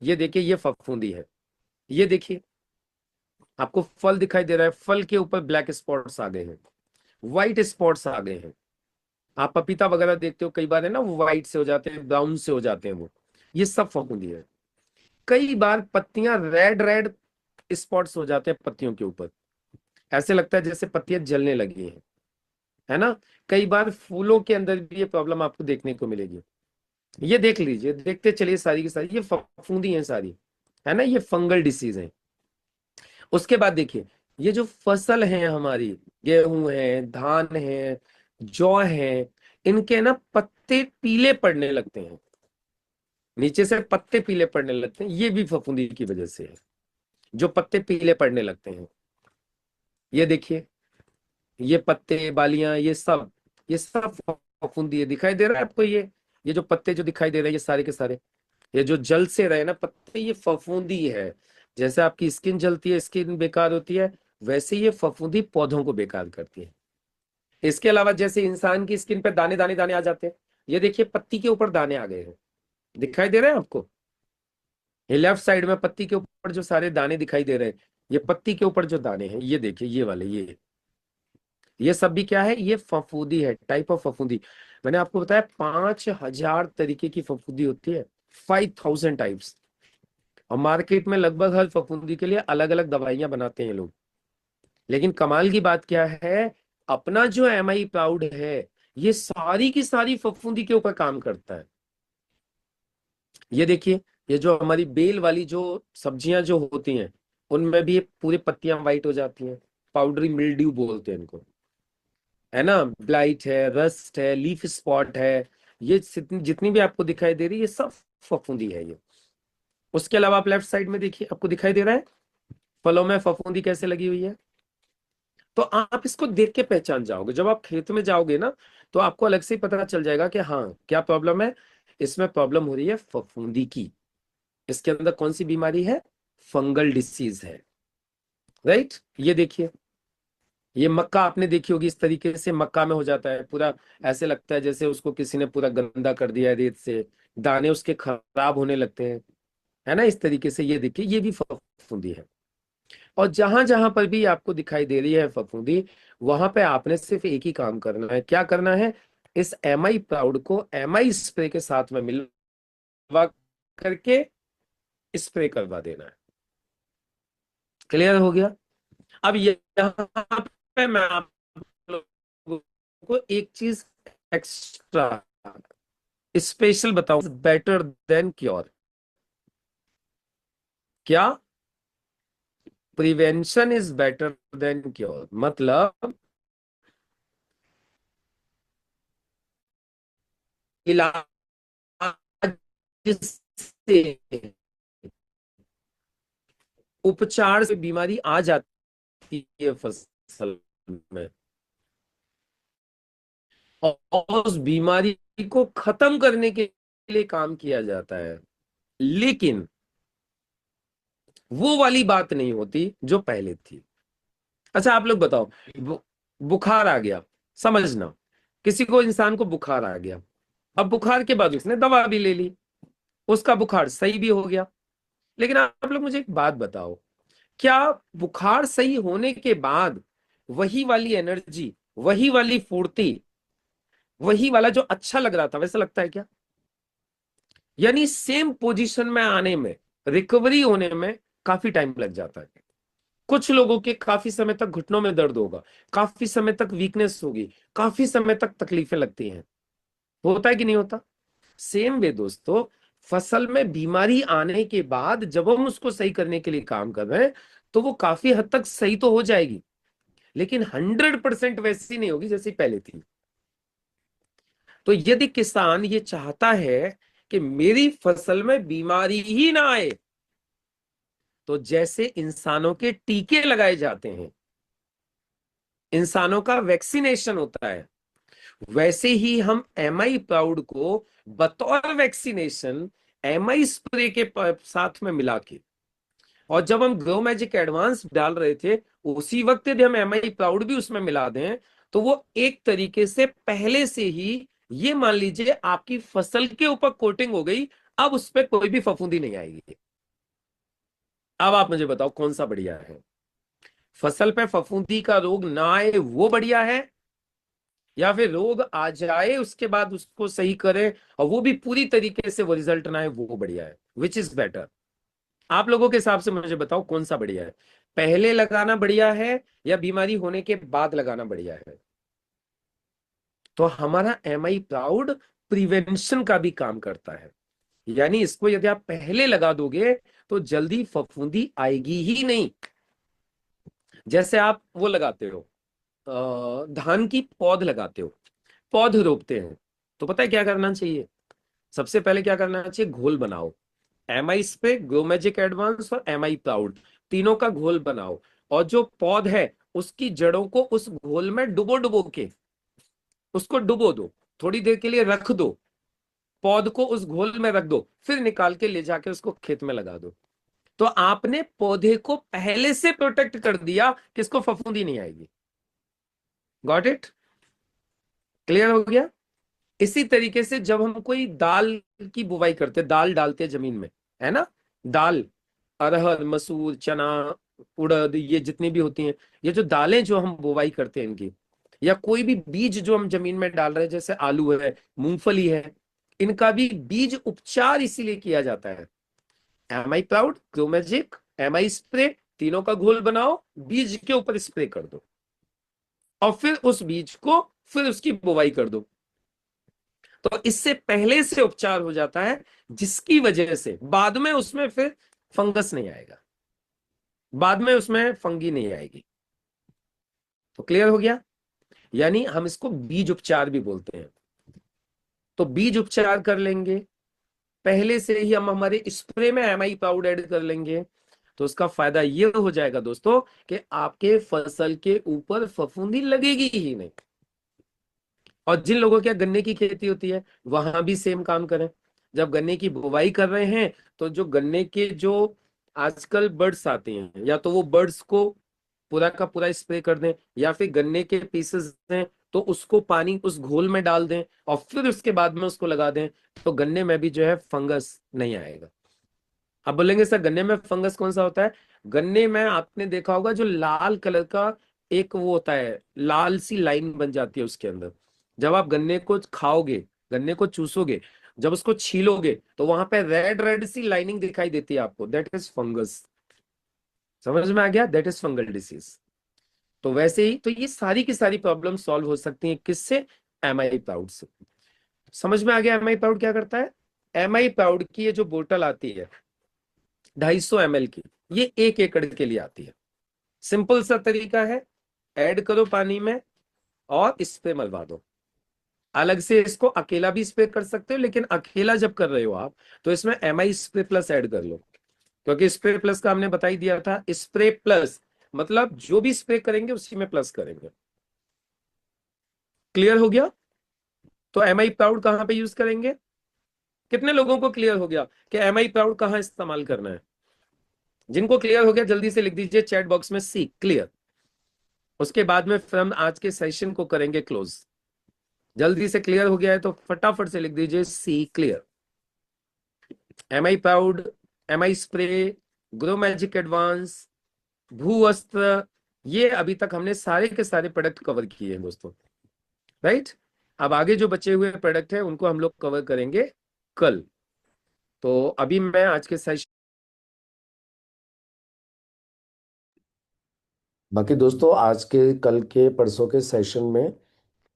ये देखिए, ये फफूंदी है। ये देखिए, आपको फल दिखाई दे रहा है, फल के ऊपर ब्लैक स्पॉट्स आ गए हैं, व्हाइट स्पॉट्स आ गए हैं। आप पपीता वगैरह देखते हो, कई बार है ना, वो व्हाइट से हो जाते हैं, ब्राउन से हो जाते हैं वो। ये सब फफूंदी है। कई बार पत्तियां रेड रेड स्पॉट्स हो जाते हैं पत्तियों के ऊपर, ऐसे लगता है जैसे पत्तियां जलने लगी हैं, है ना। कई बार फूलों के अंदर भी ये प्रॉब्लम आपको देखने को मिलेगी। ये देख लीजिए, देखते चलिए, सारी की सारी ये फफूंदी है सारी, है ना, ये फंगल डिसीज है। उसके बाद देखिए, ये जो फसल है हमारी, गेहूं है, धान है, जौ है, इनके ना पत्ते पीले पड़ने लगते हैं, नीचे से पत्ते पीले पड़ने लगते हैं, ये भी फफूंदी की वजह से है, जो पत्ते पीले पड़ने लगते हैं। ये देखिए, ये पत्ते, बालियां, ये सब फफूंदी है। दिखाई दे रहा है आपको? ये जो पत्ते जो दिखाई दे रहे हैं, ये सारे के सारे, ये जो जल से रहे ना पत्ते, ये फफूंदी है। जैसे आपकी स्किन जलती है, स्किन बेकार होती है, वैसे ये फफूंदी पौधों को बेकार करती है। इसके अलावा जैसे इंसान की स्किन पे दाने दाने दाने आ जाते हैं, ये देखिए पत्ती के ऊपर दाने आ गए हैं, दिखाई दे रहे हैं आपको? ये लेफ्ट साइड में पत्ती के ऊपर जो सारे दाने दिखाई दे रहे हैं, ये पत्ती के ऊपर जो दाने हैं, ये देखिए, ये वाले, ये सब भी क्या है? ये फफूंदी है, टाइप ऑफ फफूंदी। मैंने आपको बताया 5,000 तरीके की फफूंदी होती है, 5,000 टाइप्स। और मार्केट में लगभग हर फफूंदी के लिए अलग अलग दवाइयां बनाते हैं लोग। लेकिन कमाल की बात क्या है, अपना जो MI प्राउड है, ये सारी की सारी फफूंदी के ऊपर काम करता है। ये देखिए, ये जो हमारी बेल वाली जो सब्जियां जो होती हैं, उनमें भी ये पूरी पत्तियां वाइट हो जाती हैं। पाउडरी मिल्ड्यू बोलते हैं इनको, है ना। ब्लाइट है, रस्ट है, लीफ स्पॉट है, ये जितनी भी आपको दिखाई दे रही है, ये सब फफूंदी है ये। उसके अलावा आप लेफ्ट साइड में देखिए, आपको दिखाई दे रहा है फलों में फफूंदी कैसे लगी हुई है। तो आप इसको देख के पहचान जाओगे, जब आप खेत में जाओगे ना, तो आपको अलग से ही पता चल जाएगा कि हाँ क्या प्रॉब्लम है। इसमें प्रॉब्लम हो रही है फफूंदी की। इसके अंदर कौन सी बीमारी है? फंगल डिसीज है। राइट, ये देखिए, ये मक्का आपने देखी होगी, इस तरीके से मक्का में हो जाता है पूरा। ऐसे लगता है जैसे उसको किसी ने पूरा गंदा कर दिया है रेत से, दाने उसके खराब होने लगते हैं, है ना। इस तरीके से ये देखिए, ये भी फफूंदी है। और जहां जहां पर भी आपको दिखाई दे रही है फफूंदी, वहां पे आपने सिर्फ एक ही काम करना है। क्या करना है? इस एमआई प्राउड को एमआई स्प्रे के साथ में मिलवा करके स्प्रे करवा देना है। क्लियर हो गया? अब यहाँ पे मैं आप लोगों को एक चीज एक्स्ट्रा स्पेशल बताऊं, बेटर देन क्योर। क्या? Prevention is better than cure, मतलब इलाज से, उपचार से बीमारी आ जाती है फसल में, और उस बीमारी को खत्म करने के लिए काम किया जाता है। लेकिन वो वाली बात नहीं होती जो पहले थी। अच्छा आप लोग बताओ, बुखार आ गया, समझना, किसी को, इंसान को बुखार आ गया। अब बुखार के बाद उसने दवा भी ले ली, उसका बुखार सही भी हो गया। लेकिन आप लोग मुझे एक बात बताओ, क्या बुखार सही होने के बाद वही वाली एनर्जी, वही वाली फुर्ती, वही वाला जो अच्छा लग रहा था, वैसा लगता है क्या? यानी सेम पोजीशन में आने में, रिकवरी होने में काफी टाइम लग जाता है। कुछ लोगों के काफी समय तक घुटनों में दर्द होगा, काफी समय तक वीकनेस होगी, काफी समय तक तकलीफें लगती हैं। होता है कि नहीं होता? सेम वे दोस्तों, फसल में बीमारी आने के बाद जब हम उसको सही करने के लिए काम कर रहे हैं, तो वो काफी हद तक सही तो हो जाएगी, लेकिन 100% वैसी नहीं होगी जैसी पहले थी। तो यदि किसान ये चाहता है कि मेरी फसल में बीमारी ही ना आए, तो जैसे इंसानों के टीके लगाए जाते हैं, इंसानों का वैक्सीनेशन होता है, वैसे ही हम एमआई प्राउड को बतौर वैक्सीनेशन एमआई स्प्रे के साथ में मिला के, और जब हम ग्रो मैजिक एडवांस डाल रहे थे, उसी वक्त यदि हम एमआई प्राउड भी उसमें मिला दें, तो वो एक तरीके से पहले से ही, ये मान लीजिए आपकी फसल के ऊपर कोटिंग हो गई। अब उस पर कोई भी फफूंदी नहीं आएगी। अब आप मुझे बताओ कौन सा बढ़िया है? फसल पे फफूंदी का रोग ना आए वो बढ़िया है, या फिर रोग आ जाए उसके बाद उसको सही करें और वो भी पूरी तरीके से वो रिजल्ट ना आए, वो बढ़िया है? Which is better? आप लोगों के हिसाब से मुझे बताओ कौन सा बढ़िया है? पहले लगाना बढ़िया है या बीमारी होने के बाद लगाना बढ़िया है? तो हमारा एमआई प्राउड प्रिवेंशन का भी काम करता है। यानी इसको यदि आप पहले लगा दोगे, तो जल्दी फफूंदी आएगी ही नहीं। जैसे आप वो लगाते हो, धान की पौध लगाते हो, पौध रोपते हैं, तो पता है क्या करना चाहिए? सबसे पहले क्या करना चाहिए? घोल बनाओ। MI spray, grow magic advance और एमआई प्राउड, तीनों का घोल बनाओ। और जो पौध है, उसकी जड़ों को उस घोल में डुबो डुबो के, उसको डुबो दो, थोड़ी देर के लिए रख दो, पौध को उस घोल में रख दो, फिर निकाल के ले जाके उसको खेत में लगा दो। तो आपने पौधे को पहले से प्रोटेक्ट कर दिया कि इसको फफूंदी नहीं आएगी। Got it? क्लियर हो गया? इसी तरीके से जब हम कोई दाल की बुवाई करते, दाल डालते हैं जमीन में, है ना, दाल, अरहर, मसूर, चना, उड़द, ये जितनी भी होती हैं, ये जो दालें जो हम बुवाई करते हैं इनकी, या कोई भी बीज जो हम जमीन में डाल रहे हैं, जैसे आलू है, मूंगफली है, इनका भी बीज उपचार इसीलिए किया जाता है। M I proud, grow magic, M I spray, तीनों का घोल बनाओ, बीज के ऊपर स्प्रे कर दो, और फिर उस बीज को, फिर उसकी बुवाई कर दो। तो इससे पहले से उपचार हो जाता है, जिसकी वजह से बाद में उसमें फिर फंगस नहीं आएगा, बाद में उसमें फंगी नहीं आएगी। तो क्लियर हो गया? यानी हम इसको बीज उपचार भी बोलते हैं। तो बीज उपचार कर लेंगे, पहले से ही हम हमारे स्प्रे में एमआई पाउडर ऐड कर लेंगे, तो उसका फायदा ये हो जाएगा दोस्तों कि आपके फसल के ऊपर फफूंदी लगेगी ही नहीं। और जिन लोगों के यहाँ गन्ने की खेती होती है वहां भी सेम काम करें। जब गन्ने की बुवाई कर रहे हैं तो जो गन्ने के जो आजकल बर्ड्स आते हैं, या तो वो बर्ड्स को पूरा का पूरा स्प्रे कर दें, या फिर गन्ने के पीसेस दें तो उसको पानी उस घोल में डाल दें और फिर उसके बाद में उसको लगा दें, तो गन्ने में भी जो है फंगस नहीं आएगा। अब बोलेंगे सर गन्ने में फंगस कौन सा होता है? गन्ने में आपने देखा होगा जो लाल कलर का एक वो होता है, लाल सी लाइन बन जाती है उसके अंदर। जब आप गन्ने को खाओगे, गन्ने को चूसोगे, जब उसको छीलोगे तो वहां पे रेड रेड सी लाइनिंग दिखाई देती है आपको, दैट इज फंगस। समझ में आ गया? That is fungal disease. तो वैसे ही तो ये सारी की सारी प्रॉब्लम सॉल्व हो सकती हैं किससे? एमआई प्राउड से। समझ में आ गया एमआई प्राउड क्या करता है? एमआई प्राउड की ये जो बोतल आती है 250 ml की, ये 1 एकड़ के लिए आती है। सिंपल सा तरीका है, ऐड करो पानी में और स्प्रे मलवा दो। अलग से इसको अकेला भी स्प्रे कर सकते हो, लेकिन अकेला जब कर रहे हो आप तो इसमें एमआई स्प्रे प्लस ऐड कर लो, क्योंकि स्प्रे प्लस का हमने बता ही दिया था, स्प्रे प्लस मतलब जो भी स्प्रे करेंगे उसी में प्लस करेंगे। क्लियर हो गया? तो एमआई प्राउड कहां पे यूज करेंगे? कितने लोगों को क्लियर हो गया कि एमआई प्राउड कहां इस्तेमाल करना है? जिनको क्लियर हो गया जल्दी से लिख दीजिए चैट बॉक्स में सी क्लियर। उसके बाद में फिर हम आज के सेशन को करेंगे क्लोज। जल्दी से क्लियर हो गया है तो फटाफट से लिख दीजिए सी clear. MI proud, MI spray, grow magic advance, भू वस्त्र, ये अभी तक हमने सारे के सारे प्रोडक्ट कवर किए हैं दोस्तों, राइट? अब आगे जो बचे हुए प्रोडक्ट हैं उनको हम लोग कवर करेंगे कल। तो अभी मैं आज के सेशन, बाकी दोस्तों आज के कल के परसों के सेशन में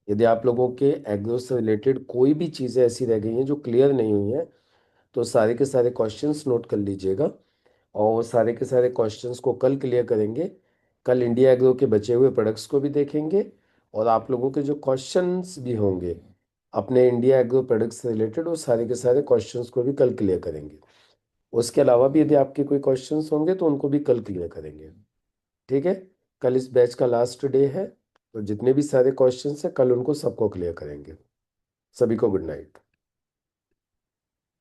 यदि आप लोगों के एग्रो से रिलेटेड कोई भी चीज़ें ऐसी रह गई हैं जो क्लियर नहीं हुई हैं तो सारे के सारे क्वेश्चंस नोट कर लीजिएगा, और सारे के सारे क्वेश्चंस को कल क्लियर करेंगे। कल इंडिया एग्रो के बचे हुए प्रोडक्ट्स को भी देखेंगे, और आप लोगों के जो क्वेश्चंस भी होंगे अपने इंडिया एग्रो प्रोडक्ट्स से रिलेटेड वो सारे के सारे क्वेश्चंस को भी कल क्लियर करेंगे। उसके अलावा भी यदि आपके कोई क्वेश्चंस होंगे तो उनको भी कल क्लियर करेंगे। ठीक है? कल इस बैच का लास्ट डे है, तो जितने भी सारे क्वेश्चंस हैं कल उनको सबको क्लियर करेंगे। सभी को गुड नाइट।